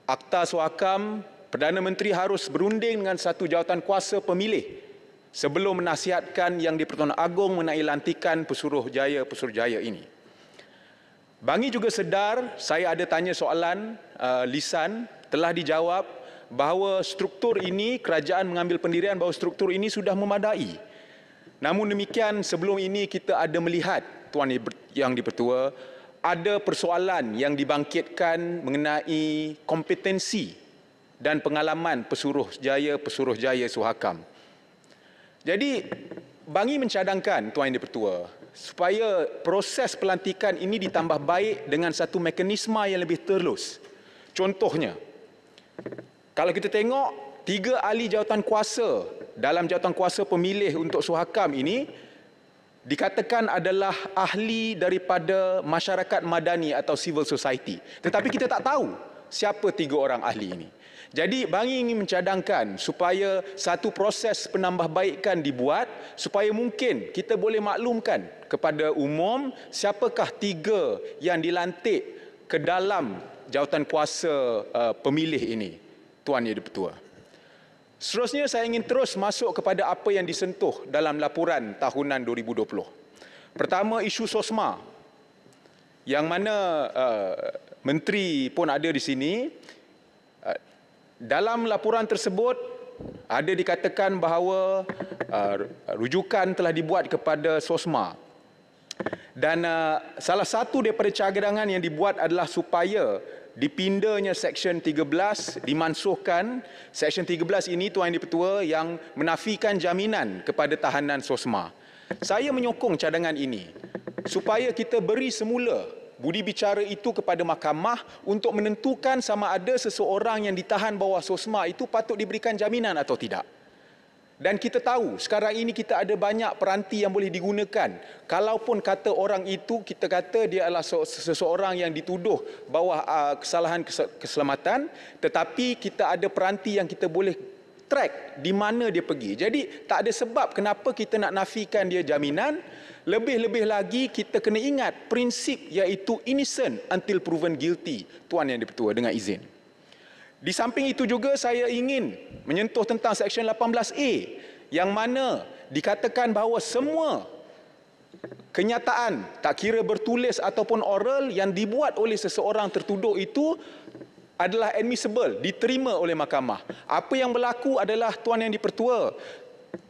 Akta Suhakam, Perdana Menteri harus berunding dengan satu jawatan kuasa pemilih sebelum menasihatkan Yang di-Pertuan Agong mengenai lantikan Pesuruhjaya ini. Bangi juga sedar, saya ada tanya soalan lisan, telah dijawab bahawa struktur ini, kerajaan mengambil pendirian bahawa struktur ini sudah memadai. Namun demikian, sebelum ini kita ada melihat, Tuan Yang Di-Pertua, ada persoalan yang dibangkitkan mengenai kompetensi dan pengalaman Pesuruhjaya Suhakam. Jadi, Bangi mencadangkan, Tuan Yang di-Pertua, supaya proses pelantikan ini ditambah baik dengan satu mekanisme yang lebih terus. Contohnya, kalau kita tengok 3 ahli jawatan kuasa dalam jawatan kuasa pemilih untuk Suhakam ini dikatakan adalah ahli daripada masyarakat madani atau civil society. Tetapi kita tak tahu siapa 3 orang ahli ini. Jadi Bangi ingin mencadangkan supaya satu proses penambahbaikan dibuat supaya mungkin kita boleh maklumkan kepada umum siapakah 3 yang dilantik ke dalam jawatan kuasa pemilih ini, Tuan Yang di-Pertua. Seterusnya saya ingin terus masuk kepada apa yang disentuh dalam laporan tahunan 2020. Pertama, isu SOSMA yang mana menteri pun ada di sini. Dalam laporan tersebut ada dikatakan bahawa rujukan telah dibuat kepada SOSMA. Dan salah satu daripada cadangan yang dibuat adalah supaya dipindahnya Seksyen 13, dimansuhkan. Seksyen 13 ini, Tuan Yang di-Pertua, yang menafikan jaminan kepada tahanan SOSMA. Saya menyokong cadangan ini supaya kita beri semula budi bicara itu kepada mahkamah untuk menentukan sama ada seseorang yang ditahan bawah SOSMA itu patut diberikan jaminan atau tidak. Dan kita tahu sekarang ini kita ada banyak peranti yang boleh digunakan. Kalaupun kata orang itu, kita kata dia adalah seseorang yang dituduh bawah kesalahan keselamatan, tetapi kita ada peranti yang kita boleh track di mana dia pergi. Jadi tak ada sebab kenapa kita nak nafikan dia jaminan. Lebih-lebih lagi kita kena ingat prinsip iaitu innocent until proven guilty, Tuan Yang di-Pertua, dengan izin. Di samping itu juga saya ingin menyentuh tentang Seksyen 18A yang mana dikatakan bahawa semua kenyataan, tak kira bertulis ataupun oral, yang dibuat oleh seseorang tertuduh itu adalah admissible, diterima oleh mahkamah. Apa yang berlaku adalah, Tuan Yang di-Pertua,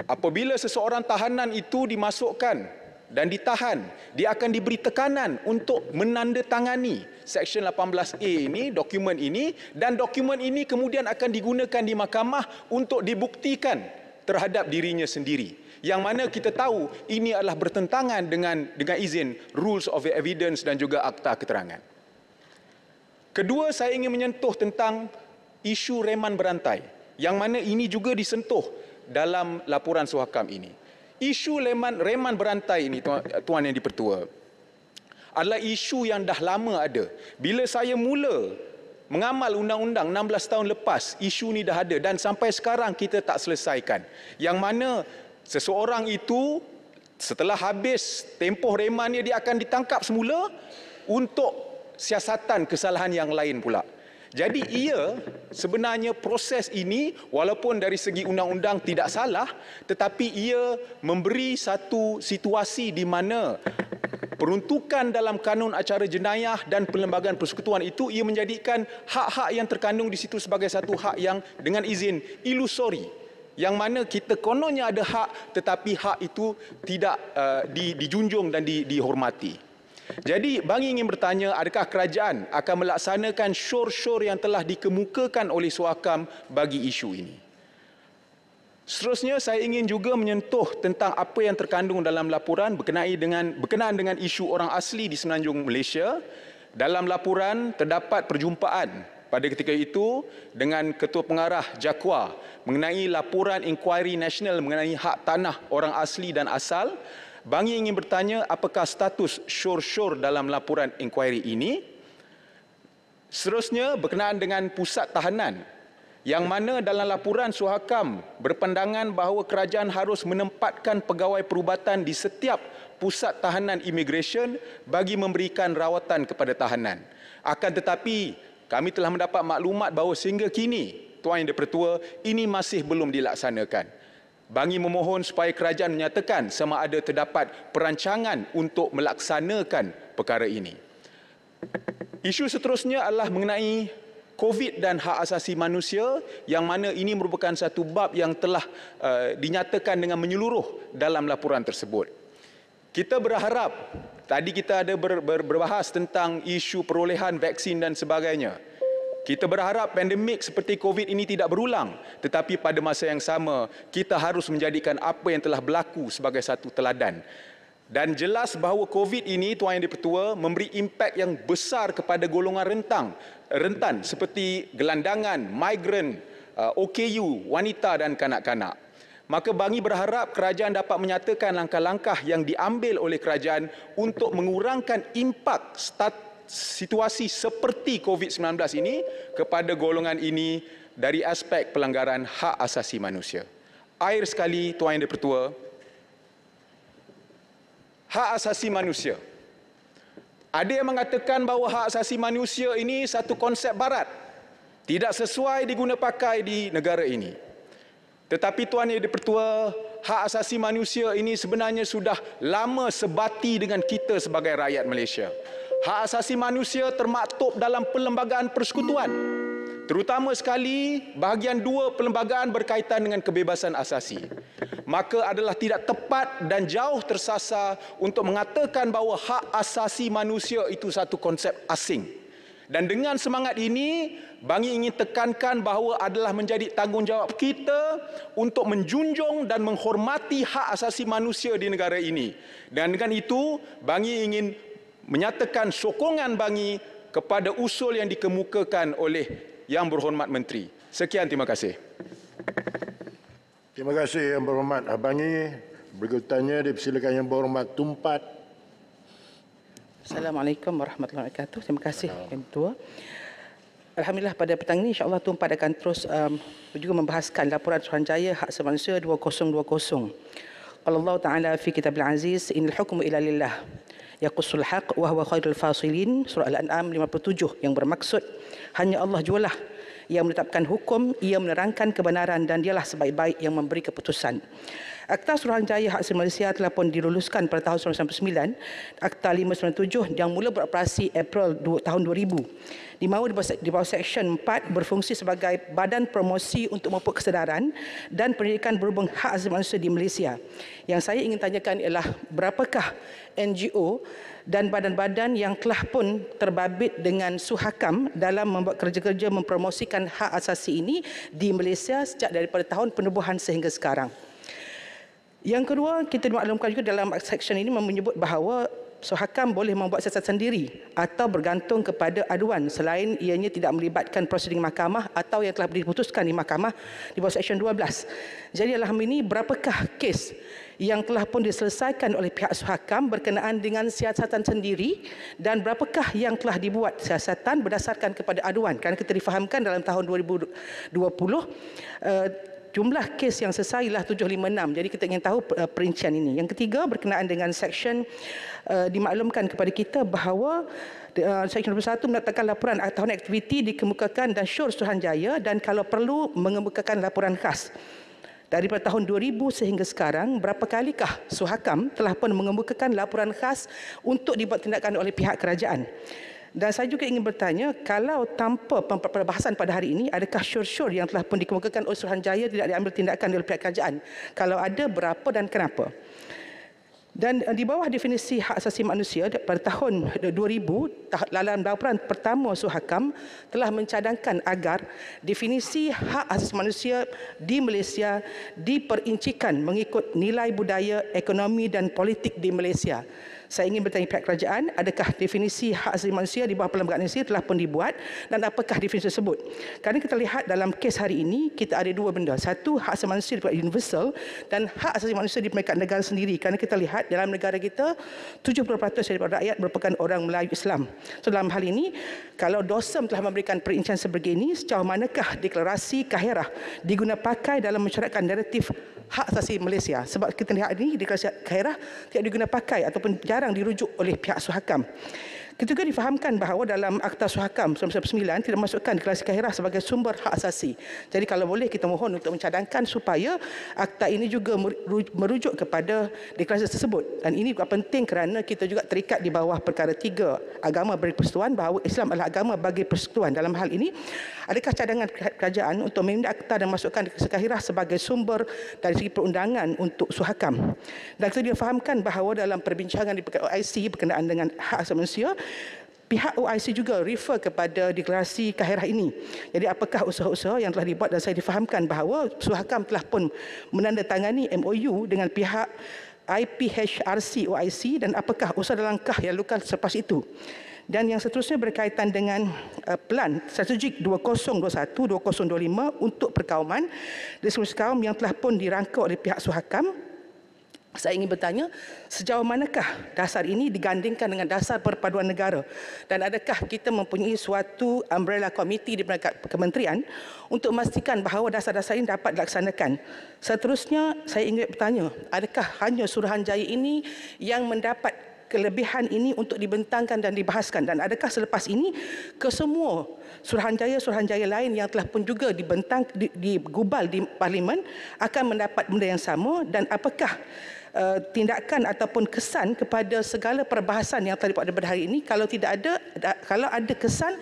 apabila seseorang tahanan itu dimasukkan dan ditahan, dia akan diberi tekanan untuk menandatangani Seksyen 18A ini, dokumen ini, dan dokumen ini kemudian akan digunakan di mahkamah untuk dibuktikan terhadap dirinya sendiri. Yang mana kita tahu ini adalah bertentangan dengan izin Rules of Evidence dan juga Akta Keterangan. Kedua, saya ingin menyentuh tentang isu reman berantai, yang mana ini juga disentuh dalam laporan Suhakam ini. Isu reman berantai ini, Tuan Yang di-Pertua, adalah isu yang dah lama ada. Bila saya mula mengamal undang-undang 16 tahun lepas, isu ni dah ada dan sampai sekarang kita tak selesaikan. Yang mana seseorang itu setelah habis tempoh remannya, dia akan ditangkap semula untuk siasatan kesalahan yang lain pula. Jadi ia sebenarnya proses ini walaupun dari segi undang-undang tidak salah, tetapi ia memberi satu situasi di mana peruntukan dalam kanun acara jenayah dan perlembagaan persekutuan itu ia menjadikan hak-hak yang terkandung di situ sebagai satu hak yang dengan izin ilusori. Yang mana kita kononnya ada hak tetapi hak itu tidak dijunjung dan dihormati. Jadi Bangi ingin bertanya, adakah kerajaan akan melaksanakan syur-syur yang telah dikemukakan oleh Suhakam bagi isu ini? Seterusnya saya ingin juga menyentuh tentang apa yang terkandung dalam laporan berkenaan dengan isu orang asli di Semenanjung Malaysia. Dalam laporan terdapat perjumpaan pada ketika itu dengan Ketua Pengarah JAKWA mengenai laporan inkuari nasional mengenai hak tanah orang asli dan asal. Bangi ingin bertanya apakah status syur-syur dalam laporan inkuari ini. Seterusnya berkenaan dengan pusat tahanan, yang mana dalam laporan Suhakam berpandangan bahawa kerajaan harus menempatkan pegawai perubatan di setiap pusat tahanan imigresen bagi memberikan rawatan kepada tahanan. Akan tetapi kami telah mendapat maklumat bahawa sehingga kini, Tuan Yang di-Pertua, ini masih belum dilaksanakan. Bangi memohon supaya kerajaan menyatakan sama ada terdapat perancangan untuk melaksanakan perkara ini. Isu seterusnya adalah mengenai COVID dan hak asasi manusia, yang mana ini merupakan satu bab yang telah dinyatakan dengan menyeluruh dalam laporan tersebut. Kita berharap, tadi kita ada berbahas tentang isu perolehan vaksin dan sebagainya. Kita berharap pandemik seperti COVID ini tidak berulang, tetapi pada masa yang sama, kita harus menjadikan apa yang telah berlaku sebagai satu teladan. Dan jelas bahawa COVID ini, Tuan Yang di-Pertua, memberi impak yang besar kepada golongan rentan seperti gelandangan, migran, OKU, wanita dan kanak-kanak. Maka Bangi berharap kerajaan dapat menyatakan langkah-langkah yang diambil oleh kerajaan untuk mengurangkan impak situasi seperti COVID-19 ini kepada golongan ini dari aspek pelanggaran hak asasi manusia. Akhir sekali, Tuan Yang di-Pertua, hak asasi manusia. Ada yang mengatakan bahawa hak asasi manusia ini satu konsep barat, tidak sesuai diguna pakai di negara ini. Tetapi Tuan Yang di-Pertua, hak asasi manusia ini sebenarnya sudah lama sebati dengan kita sebagai rakyat Malaysia. Hak asasi manusia termaktub dalam Perlembagaan Persekutuan. Terutama sekali bahagian 2 perlembagaan berkaitan dengan kebebasan asasi. Maka adalah tidak tepat dan jauh tersasar untuk mengatakan bahawa hak asasi manusia itu satu konsep asing. Dan dengan semangat ini, Bangi ingin tekankan bahawa adalah menjadi tanggungjawab kita untuk menjunjung dan menghormati hak asasi manusia di negara ini. Dan dengan itu, Bangi ingin menyatakan sokongan Bangi kepada usul yang dikemukakan oleh Yang Berhormat Menteri. Sekian, terima kasih. Terima kasih Yang Berhormat Abangi. Berikutnya dipersilakan Yang Berhormat Tumpat. Assalamualaikum warahmatullahi wabarakatuh. Terima kasih Yang Ketua. Alhamdulillah pada petang ini insya-Allah Tumpat akan terus juga membahaskan laporan Suruhanjaya Hak Asasi Manusia 2020. Qala Allah Ta'ala fi Kitabil Aziz, innal hukmu illa lillah yaqussul haq wa huwa khairul fasilin. Surah Al-An'am 57 yang bermaksud hanya Allah jualah yang menetapkan hukum, ia menerangkan kebenaran dan dialah sebaik-baik yang memberi keputusan. Akta Suruhanjaya Hak Asasi Manusia telah pun diluluskan pada tahun 1999, Akta 597 yang mula beroperasi April tahun 2000. Di bawah Seksyen 4 berfungsi sebagai badan promosi untuk memupuk kesedaran dan pendidikan berhubung hak asasi manusia di Malaysia. Yang saya ingin tanyakan ialah berapakah NGO dan badan-badan yang telah pun terbabit dengan Suhakam dalam membuat kerja-kerja mempromosikan hak asasi ini di Malaysia sejak daripada tahun penubuhan sehingga sekarang. Yang kedua, kita dimaklumkan juga dalam seksyen ini menyebut bahawa Suhakam boleh membuat siasat sendiri atau bergantung kepada aduan selain ianya tidak melibatkan prosedur mahkamah atau yang telah diputuskan di mahkamah di bawah Seksyen 12. Jadi dalam ini berapakah kes yang telah pun diselesaikan oleh pihak Suhakam berkenaan dengan siasatan sendiri dan berapakah yang telah dibuat siasatan berdasarkan kepada aduan? Kerana kita difahamkan dalam tahun 2020 jumlah kes yang selesai ialah 756. Jadi kita ingin tahu perincian ini. Yang ketiga berkenaan dengan seksyen dimaklumkan kepada kita bahawa Seksyen 21 menetapkan laporan tahun aktiviti dikemukakan dan syur Suruhanjaya dan kalau perlu mengemukakan laporan khas. Daripada tahun 2000 sehingga sekarang, berapa kalikah Suhakam telah pun mengemukakan laporan khas untuk dibuat tindakan oleh pihak kerajaan? Dan saya juga ingin bertanya, kalau tanpa perbahasan pada hari ini, adakah syur-syur yang telah pun dikemukakan oleh Suruhanjaya tidak diambil tindakan oleh pihak kerajaan? Kalau ada, berapa dan kenapa? Dan di bawah definisi hak asasi manusia pada tahun 2000, dalam laporan pertama Suhakam telah mencadangkan agar definisi hak asasi manusia di Malaysia diperincikan mengikut nilai budaya, ekonomi dan politik di Malaysia. Saya ingin bertanya pihak kerajaan, adakah definisi hak asasi manusia di bawah Perlembagaan Malaysia telah pun dibuat dan apakah definisi tersebut? Kerana kita lihat dalam kes hari ini, kita ada dua benda. Satu, hak asasi manusia dibuat universal dan hak asasi manusia di peringkat negara sendiri. Kerana kita lihat dalam negara kita, 70% daripada rakyat merupakan orang Melayu Islam. So dalam hal ini, kalau DOSM telah memberikan perincian sebegini, sejauh manakah deklarasi Kaherah diguna pakai dalam mencorakkan naratif hak asasi Malaysia? Sebab kita lihat ini, deklarasi Kaherah tidak diguna pakai ataupun jarang dirujuk oleh pihak Suhakam. Kita juga difahamkan bahawa dalam Akta Suhakam 1999 tidak masukkan deklarasi Kaherah sebagai sumber hak asasi. Jadi kalau boleh kita mohon untuk mencadangkan supaya akta ini juga merujuk kepada deklarasi tersebut. Dan ini juga penting kerana kita juga terikat di bawah perkara 3 agama bagi persekutuan bahawa Islam adalah agama bagi persekutuan. Dalam hal ini, adakah cadangan kerajaan untuk meminda akta dan masukkan deklarasi Kaherah sebagai sumber dari segi perundangan untuk Suhakam? Dan kita difahamkan bahawa dalam perbincangan di OIC berkenaan dengan hak asasi manusia, pihak OIC juga refer kepada deklarasi Kahirah ini. Jadi apakah usaha-usaha yang telah dibuat, dan saya difahamkan bahawa Suhakam telah pun menandatangani MOU dengan pihak IPHRC OIC, dan apakah usaha dan langkah yang dilakukan selepas itu. Dan yang seterusnya berkaitan dengan plan strategik 2021-2025 untuk perkauman diskusi kaum yang telah pun dirangka oleh pihak Suhakam. Saya ingin bertanya, sejauh manakah dasar ini digandingkan dengan dasar perpaduan negara, dan adakah kita mempunyai suatu umbrella committee di peringkat kementerian untuk memastikan bahawa dasar-dasar ini dapat dilaksanakan. Seterusnya, saya ingin bertanya, adakah hanya Suruhanjaya ini yang mendapat kelebihan ini untuk dibentangkan dan dibahaskan, dan adakah selepas ini kesemua Suruhanjaya lain yang telah pun juga dibentang, digubal di Parlimen akan mendapat benda yang sama, dan apakah tindakan ataupun kesan kepada segala perbahasan yang telah dibuat daripada hari ini? Kalau tidak ada, kalau ada kesan,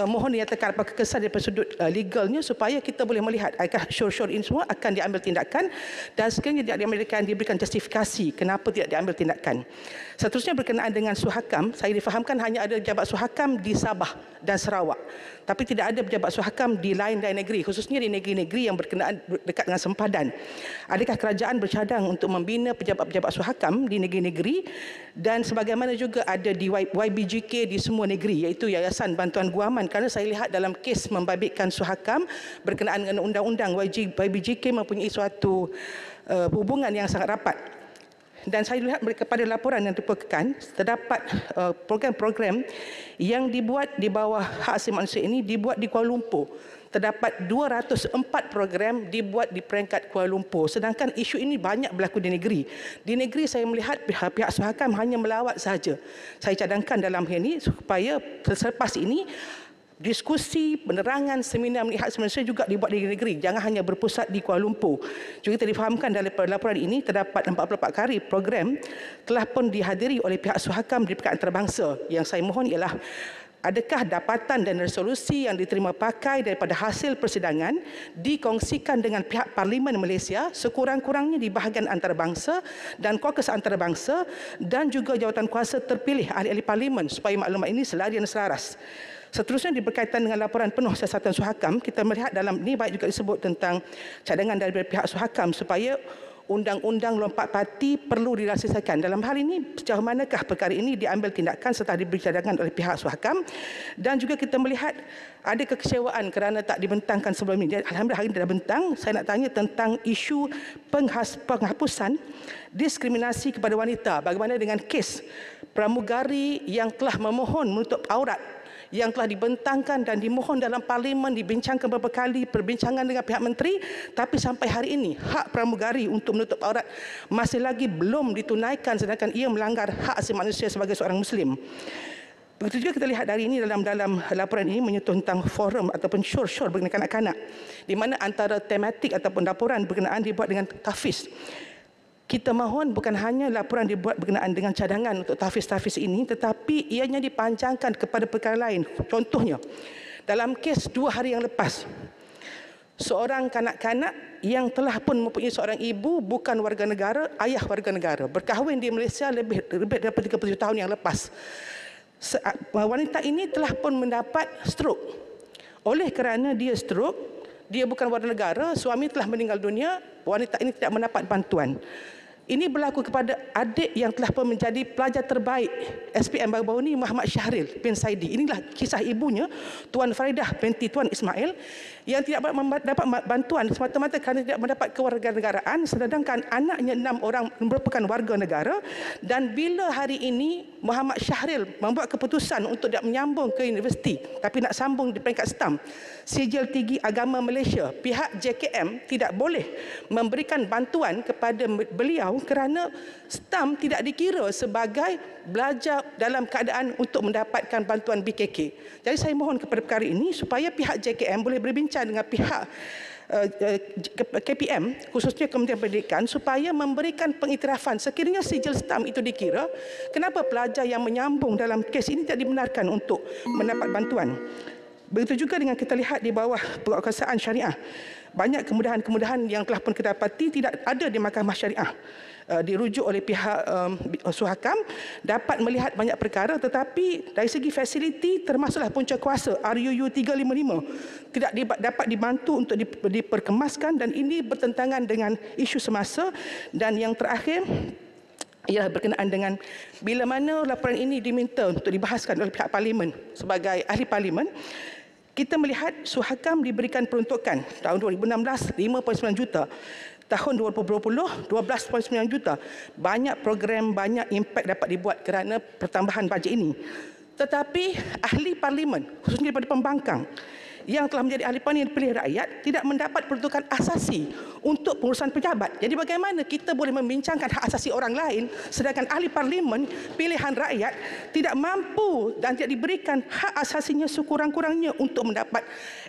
mohon dinyatakan apakah kesan daripada sudut legalnya, supaya kita boleh melihat adakah syur-syur ini semua akan diambil tindakan, dan sekiranya tidak diberikan justifikasi kenapa tidak diambil tindakan. Seterusnya berkenaan dengan Suhakam, saya difahamkan hanya ada pejabat Suhakam di Sabah dan Sarawak, tapi tidak ada pejabat Suhakam di lain-lain negeri, khususnya di negeri-negeri yang berkenaan dekat dengan sempadan. Adakah kerajaan bercadang untuk membina pejabat-pejabat Suhakam di negeri-negeri, dan sebagaimana juga ada di YBJK di semua negeri, iaitu Yayasan Bantuan Guaman, kerana saya lihat dalam kes membabitkan Suhakam berkenaan dengan undang-undang YBJK mempunyai suatu hubungan yang sangat rapat. Dan saya lihat kepada laporan yang diperlukan, terdapat program-program yang dibuat di bawah hak asasi manusia ini dibuat di Kuala Lumpur. Terdapat 204 program dibuat di peringkat Kuala Lumpur, sedangkan isu ini banyak berlaku di negeri. Di negeri saya melihat pihak Suhakam hanya melawat sahaja. Saya cadangkan dalam hal ini supaya selepas ini diskusi, penerangan, seminar melihat sebenarnya juga dibuat di negeri, jangan hanya berpusat di Kuala Lumpur. Juga kita difahamkan dari laporan ini terdapat 44 kali program telah pun dihadiri oleh pihak Suhakam di peringkat antarabangsa. Yang saya mohon ialah, adakah dapatan dan resolusi yang diterima pakai daripada hasil persidangan dikongsikan dengan pihak Parlimen Malaysia, sekurang-kurangnya di bahagian antarabangsa dan Caucus antarabangsa, dan juga jawatan kuasa terpilih ahli-ahli Parlimen, supaya maklumat ini selari dan selaras. Seterusnya berkaitan dengan laporan penuh siasatan Suhakam, kita melihat dalam ini baik juga disebut tentang cadangan dari pihak Suhakam supaya undang-undang lompat parti perlu dirasiskan. Dalam hal ini, sejauh manakah perkara ini diambil tindakan setelah diberi cadangan oleh pihak Suhakam, dan juga kita melihat ada kekecewaan kerana tak dibentangkan sebelum ini. Alhamdulillah hari ini dah bentang. Saya nak tanya tentang isu penghapusan diskriminasi kepada wanita. Bagaimana dengan kes pramugari yang telah memohon menutup aurat, yang telah dibentangkan dan dimohon dalam Parlimen, dibincangkan beberapa kali perbincangan dengan pihak menteri, tapi sampai hari ini hak pramugari untuk menutup aurat masih lagi belum ditunaikan, sedangkan ia melanggar hak asasi manusia sebagai seorang Muslim. Begitu juga kita lihat hari ini dalam laporan ini menyentuh tentang forum ataupun syur-syur berkenaan kanak-kanak, di mana antara tematik ataupun laporan berkenaan dibuat dengan tahfiz. Kita mohon bukan hanya laporan dibuat berkenaan dengan cadangan untuk tahfiz-tahfiz ini, tetapi ianya dipanjangkan kepada perkara lain. Contohnya, dalam kes 2 hari yang lepas, seorang kanak-kanak yang telah pun mempunyai seorang ibu bukan warga negara, ayah warga negara, berkahwin di Malaysia lebih daripada 37 tahun yang lepas. Wanita ini telah pun mendapat stroke. Oleh kerana dia stroke, dia bukan warga negara, suami telah meninggal dunia, wanita ini tidak mendapat bantuan. Ini berlaku kepada adik yang telah pun menjadi pelajar terbaik SPM baru-baru ini, Muhammad Syahril bin Saidi. Inilah kisah ibunya, Tuan Faridah binti Tuan Ismail, yang tidak mendapat bantuan semata-mata kerana tidak mendapat kewarganegaraan, sedangkan anaknya 6 orang merupakan warga negara. Dan bila hari ini Muhammad Syahril membuat keputusan untuk tidak menyambung ke universiti, tapi nak sambung di peringkat STAM, Sijil Tinggi Agama Malaysia, pihak JKM tidak boleh memberikan bantuan kepada beliau kerana STAM tidak dikira sebagai belajar dalam keadaan untuk mendapatkan bantuan BKK. Jadi saya mohon kepada perkara ini supaya pihak JKM boleh berbincang dengan pihak KPM, khususnya Kementerian Pendidikan, supaya memberikan pengiktirafan sekiranya sijil STAM itu dikira, kenapa pelajar yang menyambung dalam kes ini tidak dibenarkan untuk mendapat bantuan. Begitu juga dengan kita lihat di bawah penguasaan syariah, banyak kemudahan-kemudahan yang telah pun kita dapati tidak ada di Mahkamah Syariah. dirujuk oleh pihak Suhakam dapat melihat banyak perkara, tetapi dari segi fasiliti termasuklah punca kuasa RUU 355 tidak dapat dibantu untuk diperkemaskan, dan ini bertentangan dengan isu semasa. Dan yang terakhir ialah berkenaan dengan bila mana laporan ini diminta untuk dibahaskan oleh pihak Parlimen sebagai ahli Parlimen, kita melihat Suhakam diberikan peruntukan tahun 2016 5.9 juta, tahun 2020 12.9 juta. Banyak program, banyak impak dapat dibuat kerana pertambahan bajet ini. Tetapi ahli Parlimen, khususnya daripada pembangkang yang telah menjadi ahli parlimen yang dipilih rakyat, tidak mendapat peruntukan asasi untuk pengurusan pejabat. Jadi bagaimana kita boleh membincangkan hak asasi orang lain sedangkan ahli parlimen pilihan rakyat tidak mampu dan tidak diberikan hak asasinya sekurang-kurangnya untuk mendapat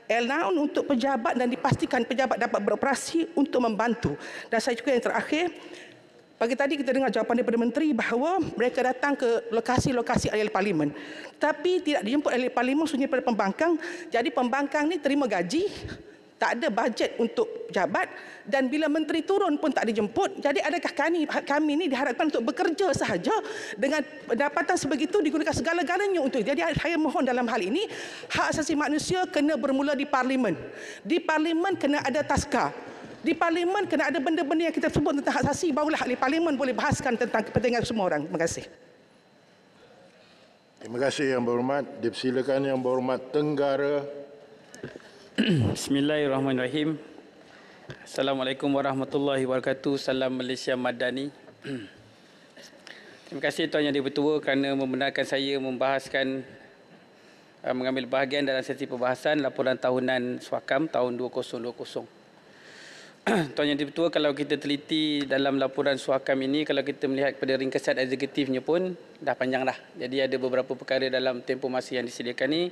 allowance untuk pejabat dan dipastikan pejabat dapat beroperasi untuk membantu. Dan saya juga yang terakhir, pagi tadi kita dengar jawapan daripada menteri bahawa mereka datang ke lokasi-lokasi ahli parlimen, tapi tidak dijemput ahli parlimen, khususnya daripada pembangkang. Jadi pembangkang ni terima gaji, tak ada bajet untuk pejabat, dan bila menteri turun pun tak dijemput. Jadi adakah kami ni diharapkan untuk bekerja sahaja dengan pendapatan sebegitu digunakan segala-galanya untuk. Jadi saya mohon dalam hal ini hak asasi manusia kena bermula di parlimen. Di parlimen kena ada taska. Di parlimen kena ada benda-benda yang kita sebut tentang hak asasi, barulah ahli parlimen boleh bahaskan tentang kepentingan semua orang. Terima kasih. Terima kasih Yang Berhormat. Dipersilakan Yang Berhormat Tenggara. Bismillahirrahmanirrahim. Assalamualaikum warahmatullahi wabarakatuh. Salam Malaysia Madani. Terima kasih Tuan Yang Dipertua kerana membenarkan saya membahaskan mengambil bahagian dalam sesi perbahasan laporan tahunan Suhakam tahun 2020. Tuan Yang Dipertua, kalau kita teliti dalam laporan Suhakam ini, kalau kita melihat pada ringkasan eksekutifnya pun dah panjang dah. Jadi ada beberapa perkara dalam tempoh masa yang disediakan ni,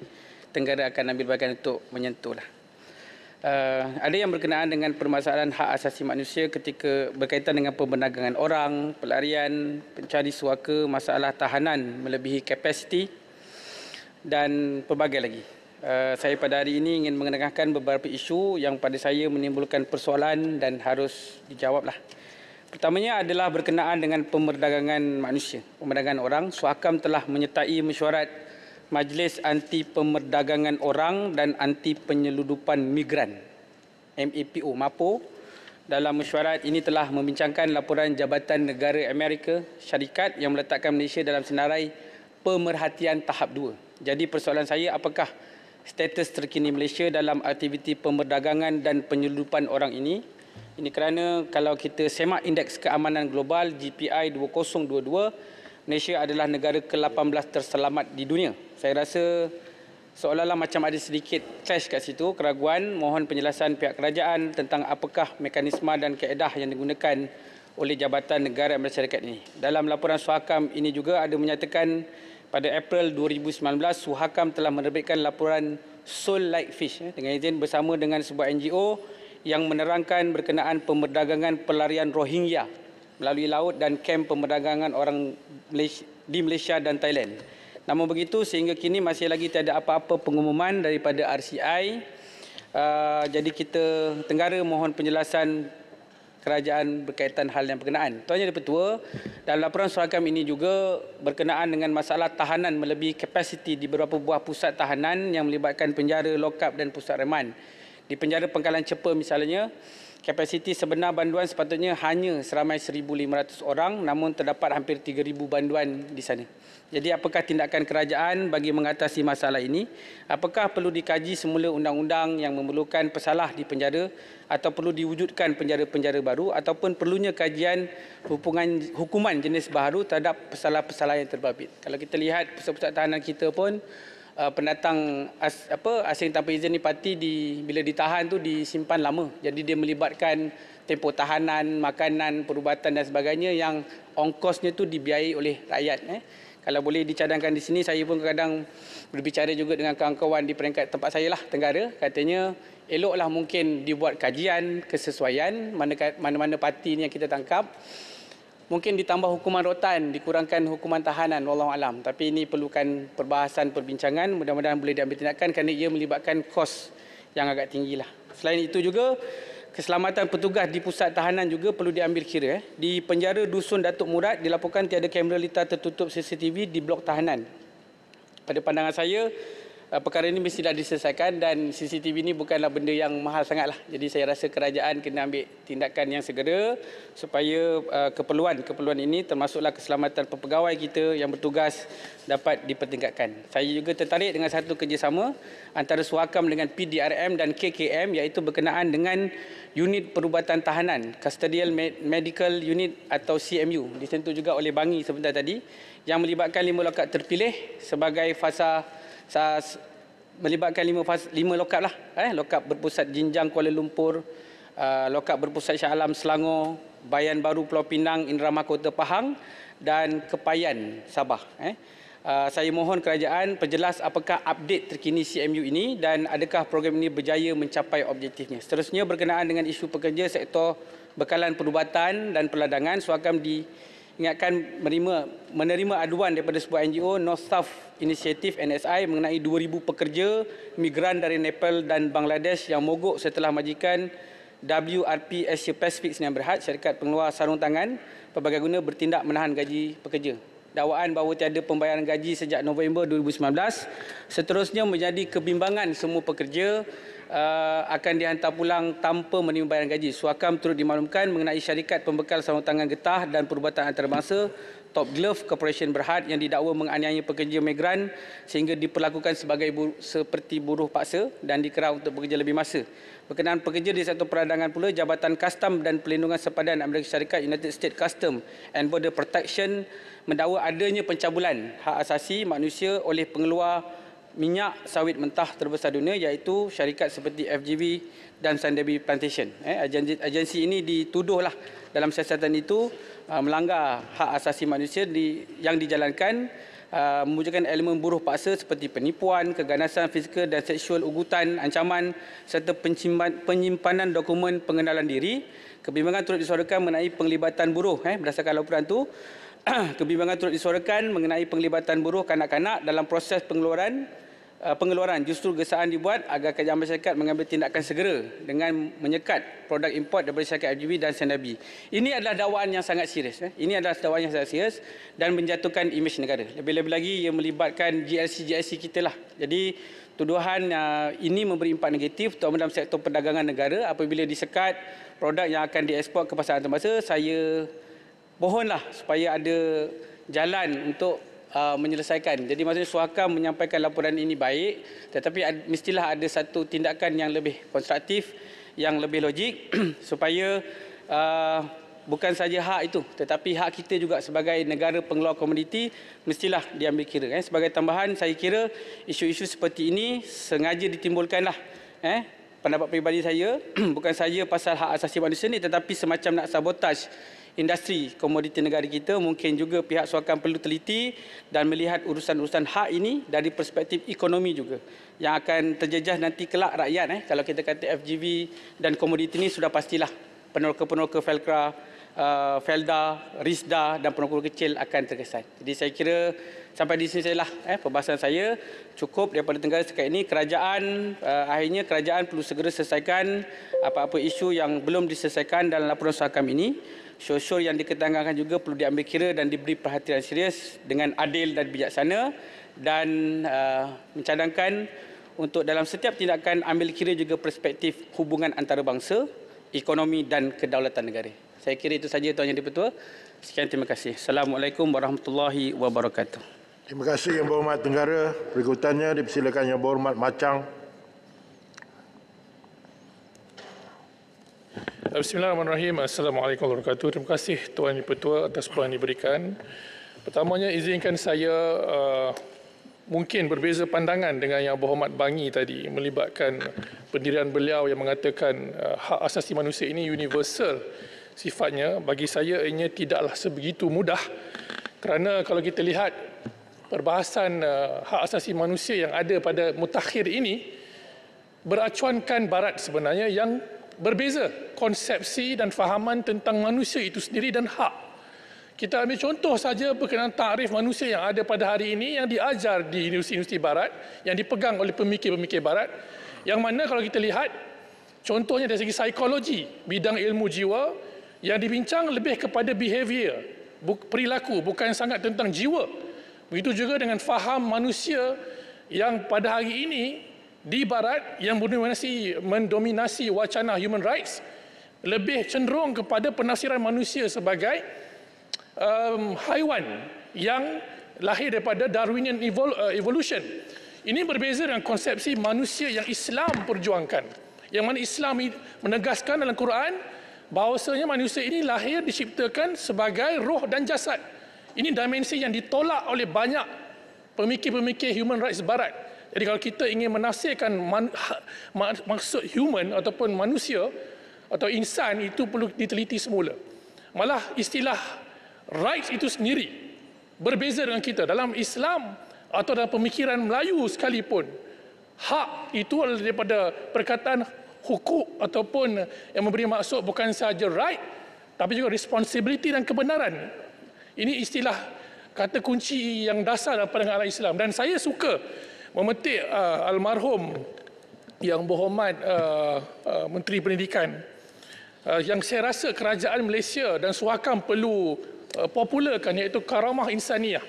Tenggara akan ambil bahagian untuk menyentuh lah. Ada yang berkenaan dengan permasalahan hak asasi manusia ketika berkaitan dengan pemberdagangan orang, pelarian, pencari suaka, masalah tahanan melebihi kapasiti dan pelbagai lagi. Saya pada hari ini ingin mengenakan beberapa isu yang pada saya menimbulkan persoalan dan harus dijawablah. Pertamanya adalah berkenaan dengan pemerdagangan manusia, pemerdagangan orang. Suhakam telah menyertai mesyuarat Majlis Anti Pemerdagangan Orang dan Anti Penyeludupan Migran MAPO. Dalam mesyuarat ini telah membincangkan laporan Jabatan Negara Amerika Syarikat yang meletakkan Malaysia dalam senarai pemerhatian tahap 2. Jadi persoalan saya, apakah status terkini Malaysia dalam aktiviti pemerdagangan dan penyeludupan orang ini? Ini kerana kalau kita semak Indeks Keamanan Global GPI 2022, Malaysia adalah negara ke-18 terselamat di dunia. Saya rasa seolah-olah macam ada sedikit clash kat situ, keraguan. Mohon penjelasan pihak kerajaan tentang apakah mekanisme dan kaedah yang digunakan oleh Jabatan Negara Amerika Syarikat ini. Dalam laporan Suhakam ini juga ada menyatakan pada April 2019, Suhakam telah menerbitkan laporan Soul Like Fish dengan izin bersama dengan sebuah NGO yang menerangkan berkenaan pemerdagangan pelarian Rohingya melalui laut dan kem pemerdagangan orang di Malaysia dan Thailand. Namun begitu, sehingga kini masih lagi tiada apa-apa pengumuman daripada RCI. Jadi kita Tenggara mohon penjelasan kerajaan berkaitan hal yang berkenaan. Tuan Yang Dipertua, dalam laporan Suhakam ini juga berkenaan dengan masalah tahanan melebihi kapasiti di beberapa buah pusat tahanan yang melibatkan penjara, lokap dan pusat reman. Di penjara Pangkalan Cepa misalnya, kapasiti sebenar banduan sepatutnya hanya seramai 1,500 orang, namun terdapat hampir 3,000 banduan di sana. Jadi apakah tindakan kerajaan bagi mengatasi masalah ini? Apakah perlu dikaji semula undang-undang yang memerlukan pesalah di penjara, atau perlu diwujudkan penjara-penjara baru, ataupun perlunya kajian hukuman jenis baru terhadap pesalah-pesalah yang terbabit? Kalau kita lihat pusat-pusat tahanan kita pun, pendatang asing tanpa izin ni pasti bila ditahan tu disimpan lama. Jadi dia melibatkan tempoh tahanan, makanan, perubatan dan sebagainya yang ongkosnya tu dibiayai oleh rakyat. Kalau boleh dicadangkan di sini, saya pun kadang berbicara juga dengan kawan-kawan di peringkat tempat saya lah, Tenggara. Katanya eloklah mungkin dibuat kajian kesesuaian mana-mana parti ni yang kita tangkap. Mungkin ditambah hukuman rotan, dikurangkan hukuman tahanan, wallahualam. Tapi ini perlukan perbahasan, perbincangan. Mudah-mudahan boleh diambil tindakan kerana ia melibatkan kos yang agak tinggi lah. Selain itu juga, keselamatan petugas di pusat tahanan juga perlu diambil kira. Di penjara Dusun Datuk Murad dilaporkan tiada kamera litar tertutup CCTV di blok tahanan. Pada pandangan saya, perkara ini mestilah diselesaikan dan CCTV ini bukanlah benda yang mahal sangatlah. Jadi saya rasa kerajaan kena ambil tindakan yang segera supaya keperluan ini termasuklah keselamatan pegawai kita yang bertugas dapat dipertingkatkan. Saya juga tertarik dengan satu kerjasama antara Suhakam dengan PDRM dan KKM iaitu berkenaan dengan unit perubatan tahanan, Custodial Medical Unit atau CMU, disentuh juga oleh Bangi sebentar tadi, yang melibatkan 5 lokap terpilih sebagai fasa melibatkan 5 lokap lah. Lokap berpusat Jinjang Kuala Lumpur, lokap berpusat Shah Alam Selangor, Bayan Baru Pulau Pinang, Indrama Kota Pahang dan Kepayan Sabah. Saya mohon kerajaan perjelas apakah update terkini CMU ini dan adakah program ini berjaya mencapai objektifnya. Seterusnya berkenaan dengan isu pekerja sektor bekalan perubatan dan peladangan, Suhakam diingatkan menerima aduan daripada sebuah NGO North South Initiative NSI mengenai 2,000 pekerja migran dari Nepal dan Bangladesh yang mogok setelah majikan WRP Asia Pacific Sdn Bhd, syarikat pengeluar sarung tangan pelbagai guna, bertindak menahan gaji pekerja. Dakwaan bahawa tiada pembayaran gaji sejak November 2019 seterusnya menjadi kebimbangan semua pekerja akan dihantar pulang tanpa menerima bayaran gaji. Suhakam turut dimaklumkan mengenai syarikat pembekal sarung tangan getah dan perubatan antarabangsa Top Glove Corporation Berhad yang didakwa menganiaya pekerja migran sehingga diperlakukan seperti buruh paksa dan dikerah untuk bekerja lebih masa. Berkenaan pekerja di sektor peradangan pula, Jabatan Kastam dan Pelindungan Sepadan Amerika Syarikat United States Custom and Border Protection mendakwa adanya pencabulan hak asasi manusia oleh pengeluar minyak sawit mentah terbesar dunia iaitu syarikat seperti FGV dan Sandabi Plantation. Agensi ini dituduhlah dalam siasatan itu melanggar hak asasi manusia yang dijalankan, mewujudkan elemen buruh paksa seperti penipuan, keganasan fizikal dan seksual, ugutan, ancaman serta penyimpanan dokumen pengenalan diri. Kebimbangan turut disuarakan mengenai penglibatan buruh berdasarkan laporan itu. Kebimbangan turut disuarakan mengenai penglibatan buruh kanak-kanak dalam proses pengeluaran. Justru gesaan dibuat agar kerajaan masyarakat mengambil tindakan segera dengan menyekat produk import daripada syarikat FGV dan Sandabi. Ini adalah dakwaan yang sangat serius. Ini adalah dakwaan yang sangat serius dan menjatuhkan imej negara. Lebih-lebih lagi ia melibatkan GLC kita lah. Jadi tuduhan ini memberi impak negatif terutama dalam sektor perdagangan negara. Apabila disekat produk yang akan dieksport ke pasaran antarabangsa, saya mohonlah supaya ada jalan untuk menyelesaikan. Jadi maksudnya Suhakam menyampaikan laporan ini baik, tetapi mestilah ada satu tindakan yang lebih konstruktif, yang lebih logik supaya bukan saja hak itu, tetapi hak kita juga sebagai negara pengeluar komoditi mestilah diambil kira. Sebagai tambahan, saya kira isu-isu seperti ini sengaja ditimbulkanlah. Pendapat peribadi saya bukan saja pasal hak asasi manusia ini, tetapi semacam nak sabotaj industri komoditi negara kita. Mungkin juga pihak Suhakam perlu teliti dan melihat urusan-urusan hak ini dari perspektif ekonomi juga yang akan terjejas nanti kelak rakyat. Kalau kita kata FGV dan komoditi ini sudah pastilah peneroka-peneroka Felcra, Felda, Risda dan peneroka kecil akan terkesan. Jadi saya kira sampai di sini sajalah perbahasan saya. Cukup daripada Tenggara setakat ini. Akhirnya kerajaan perlu segera selesaikan apa-apa isu yang belum diselesaikan dalam laporan Suhakam ini. Syur-syur yang diketengahkan juga perlu diambil kira dan diberi perhatian serius dengan adil dan bijaksana, dan mencadangkan untuk dalam setiap tindakan ambil kira juga perspektif hubungan antarabangsa, ekonomi dan kedaulatan negara. Saya kira itu saja Tuan Yang di-Pertua. Sekian, terima kasih. Assalamualaikum warahmatullahi wabarakatuh. Terima kasih Yang Berhormat Tenggara. Berikutannya dipersilakan Yang Berhormat Machang. Bismillahirrahmanirrahim. Assalamualaikum warahmatullahi wabarakatuh. Terima kasih Tuan Yang-Pertua atas peluang yang diberikan. Pertamanya izinkan saya mungkin berbeza pandangan dengan Yang Berhormat Bangi tadi melibatkan pendirian beliau yang mengatakan hak asasi manusia ini universal sifatnya. Bagi saya ianya tidaklah sebegitu mudah, kerana kalau kita lihat perbahasan hak asasi manusia yang ada pada mutakhir ini beracuankan Barat sebenarnya yang berbeza konsepsi dan fahaman tentang manusia itu sendiri dan hak. Kita ambil contoh saja berkenaan takrif manusia yang ada pada hari ini yang diajar di universiti-universiti Barat, yang dipegang oleh pemikir-pemikir Barat, yang mana kalau kita lihat Contohnya dari segi psikologi, bidang ilmu jiwa yang dibincang lebih kepada behavior, perilaku, bukan sangat tentang jiwa. Begitu juga dengan faham manusia yang pada hari ini di Barat yang mendominasi wacana human rights lebih cenderung kepada penafsiran manusia sebagai haiwan yang lahir daripada Darwinian evolution. Ini berbeza dengan konsepsi manusia yang Islam perjuangkan. Yang mana Islam menegaskan dalam Quran bahawasanya manusia ini lahir diciptakan sebagai roh dan jasad. Ini dimensi yang ditolak oleh banyak pemikir-pemikir human rights Barat. Jadi kalau kita ingin menafsirkan maksud human ataupun manusia atau insan, itu perlu diteliti semula. Malah istilah rights itu sendiri berbeza dengan kita. Dalam Islam atau dalam pemikiran Melayu sekalipun, hak itu adalah daripada perkataan hukuk ataupun yang memberi maksud bukan sahaja right, tapi juga responsibility dan kebenaran. Ini istilah kata kunci yang dasar dalam pandangan Islam. Dan saya suka memetik almarhum Yang Berhormat Menteri Pendidikan, yang saya rasa kerajaan Malaysia dan Suhakam perlu popularkan, iaitu karamah insaniah.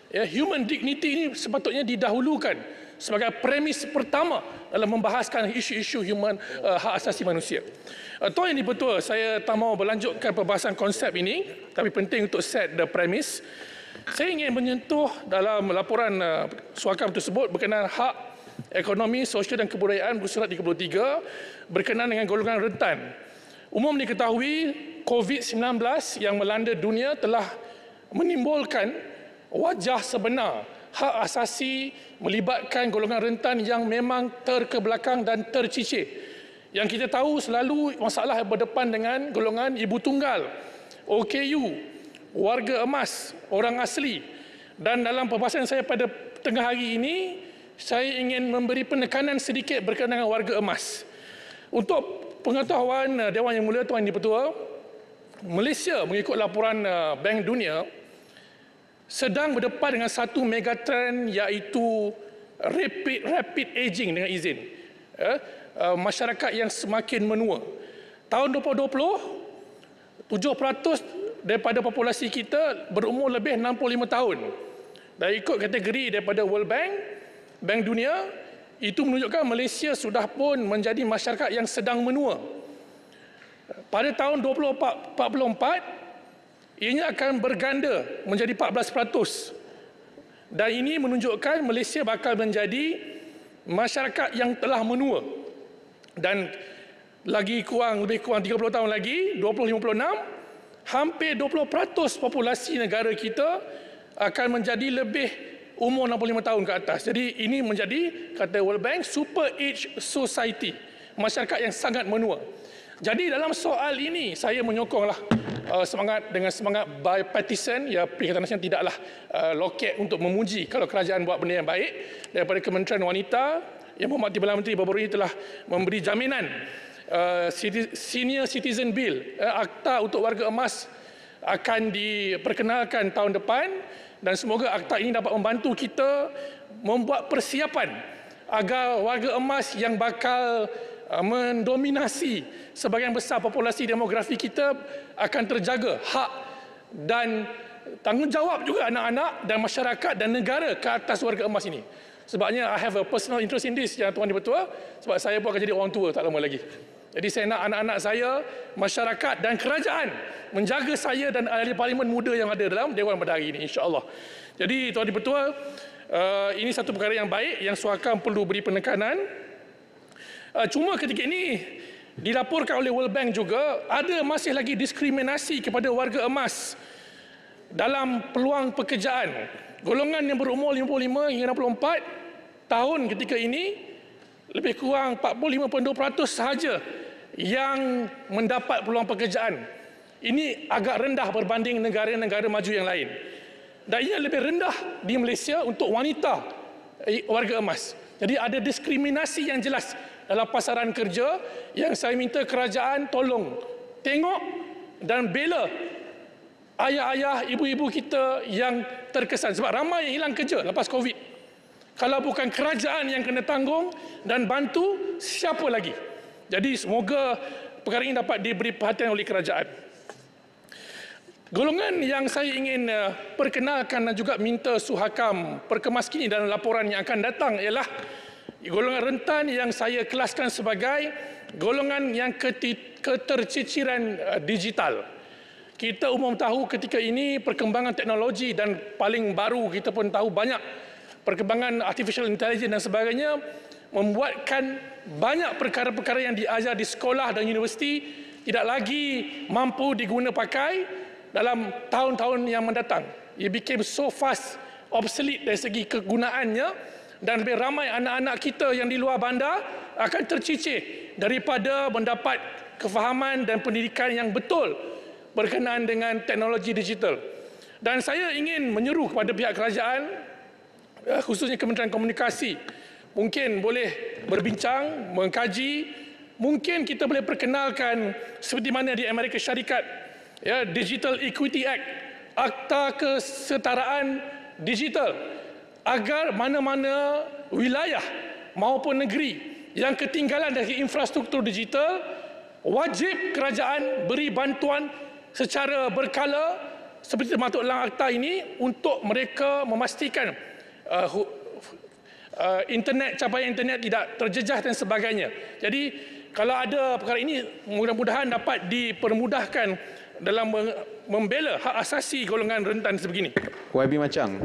Ya, human dignity ini sepatutnya didahulukan sebagai premis pertama dalam membahaskan isu-isu human hak asasi manusia. Tuan Yang Dipertua, saya tak mahu berlanjutkan perbahasan konsep ini, tapi penting untuk set the premise. Saya ingin menyentuh dalam laporan Suhakam tersebut berkenaan hak ekonomi, sosial dan kebudayaan muka surat 33 berkenaan dengan golongan rentan. Umum diketahui COVID-19 yang melanda dunia telah menimbulkan wajah sebenar hak asasi melibatkan golongan rentan yang memang terkebelakang dan tercicir. Yang kita tahu selalu masalah berdepan dengan golongan ibu tunggal, OKU, warga emas, orang asli. Dan dalam perbahasan saya pada tengah hari ini, saya ingin memberi penekanan sedikit berkenaan dengan warga emas. Untuk pengetahuan Dewan Yang Mulia Tuan Yang Dipertua, Malaysia mengikut laporan Bank Dunia sedang berdepan dengan satu megatrend, iaitu rapid aging dengan izin. Masyarakat yang semakin menua. Tahun 2020, 7% daripada populasi kita berumur lebih 65 tahun. Dan ikut kategori daripada World Bank, Bank Dunia, itu menunjukkan Malaysia sudah pun menjadi masyarakat yang sedang menua. Pada tahun 2044, ianya akan berganda menjadi 14%. Dan ini menunjukkan Malaysia bakal menjadi masyarakat yang telah menua. Dan lebih kurang 30 tahun lagi, 2056, hampir 20% populasi negara kita akan menjadi lebih umur 65 tahun ke atas. Jadi ini menjadi, kata World Bank, super age society, masyarakat yang sangat menua. Jadi dalam soal ini saya menyokonglah dengan semangat bipartisan, ya, Perikatan Nasional tidaklah loket untuk memuji kalau kerajaan buat benda yang baik. Daripada Kementerian Wanita, Yang Berhormat Timbalan Menteri baru ini telah memberi jaminan Senior Citizen Bill, akta untuk warga emas akan diperkenalkan tahun depan, dan semoga akta ini dapat membantu kita membuat persiapan agar warga emas yang bakal mendominasi sebahagian besar populasi demografi kita akan terjaga hak dan tanggungjawab juga anak-anak dan masyarakat dan negara ke atas warga emas ini. Sebabnya I have a personal interest in this, yang Tuan Dipertua, sebab saya pun akan jadi orang tua tak lama lagi. Jadi saya nak anak-anak saya, masyarakat dan kerajaan menjaga saya dan ahli parlimen muda yang ada dalam Dewan pada hari ini, insya-Allah. Jadi Tuan Dipertua, ini satu perkara yang baik yang Suhakam perlu beri penekanan. Cuma ketika ini dilaporkan oleh World Bank juga ada masih lagi diskriminasi kepada warga emas dalam peluang pekerjaan. Golongan yang berumur 55 hingga 64 tahun ketika ini lebih kurang 45.2% sahaja yang mendapat peluang pekerjaan. Ini agak rendah berbanding negara-negara maju yang lain. Dan ia lebih rendah di Malaysia untuk wanita warga emas. Jadi ada diskriminasi yang jelas dalam pasaran kerja yang saya minta kerajaan tolong tengok dan bela ayah-ayah, ibu-ibu kita yang terkesan. Sebab ramai yang hilang kerja lepas COVID. Kalau bukan kerajaan yang kena tanggung dan bantu, siapa lagi? Jadi semoga perkara ini dapat diberi perhatian oleh kerajaan. Golongan yang saya ingin perkenalkan dan juga minta Suhakam perkemaskini dalam laporan yang akan datang ialah golongan rentan yang saya kelaskan sebagai golongan yang keterciciran digital. Kita umum tahu ketika ini perkembangan teknologi dan paling baru kita pun tahu banyak perkembangan artificial intelligence dan sebagainya membuatkan banyak perkara-perkara yang diajar di sekolah dan universiti tidak lagi mampu diguna pakai dalam tahun-tahun yang mendatang. It became so fast, obsolete dari segi kegunaannya dan lebih ramai anak-anak kita yang di luar bandar akan tercicir daripada mendapat kefahaman dan pendidikan yang betul berkenaan dengan teknologi digital. Dan saya ingin menyeru kepada pihak kerajaan, khususnya Kementerian Komunikasi, mungkin boleh berbincang, mengkaji, mungkin kita boleh perkenalkan seperti mana di Amerika Syarikat, ya, Digital Equity Act, Akta Kesetaraan Digital, agar mana-mana wilayah maupun negeri yang ketinggalan dari infrastruktur digital, wajib kerajaan beri bantuan secara berkala seperti termaktub dalam akta ini untuk mereka memastikan capaian internet tidak terjejah dan sebagainya. Jadi kalau ada perkara ini, mudah-mudahan dapat dipermudahkan dalam membela hak asasi golongan rentan sebegini. YB Machang,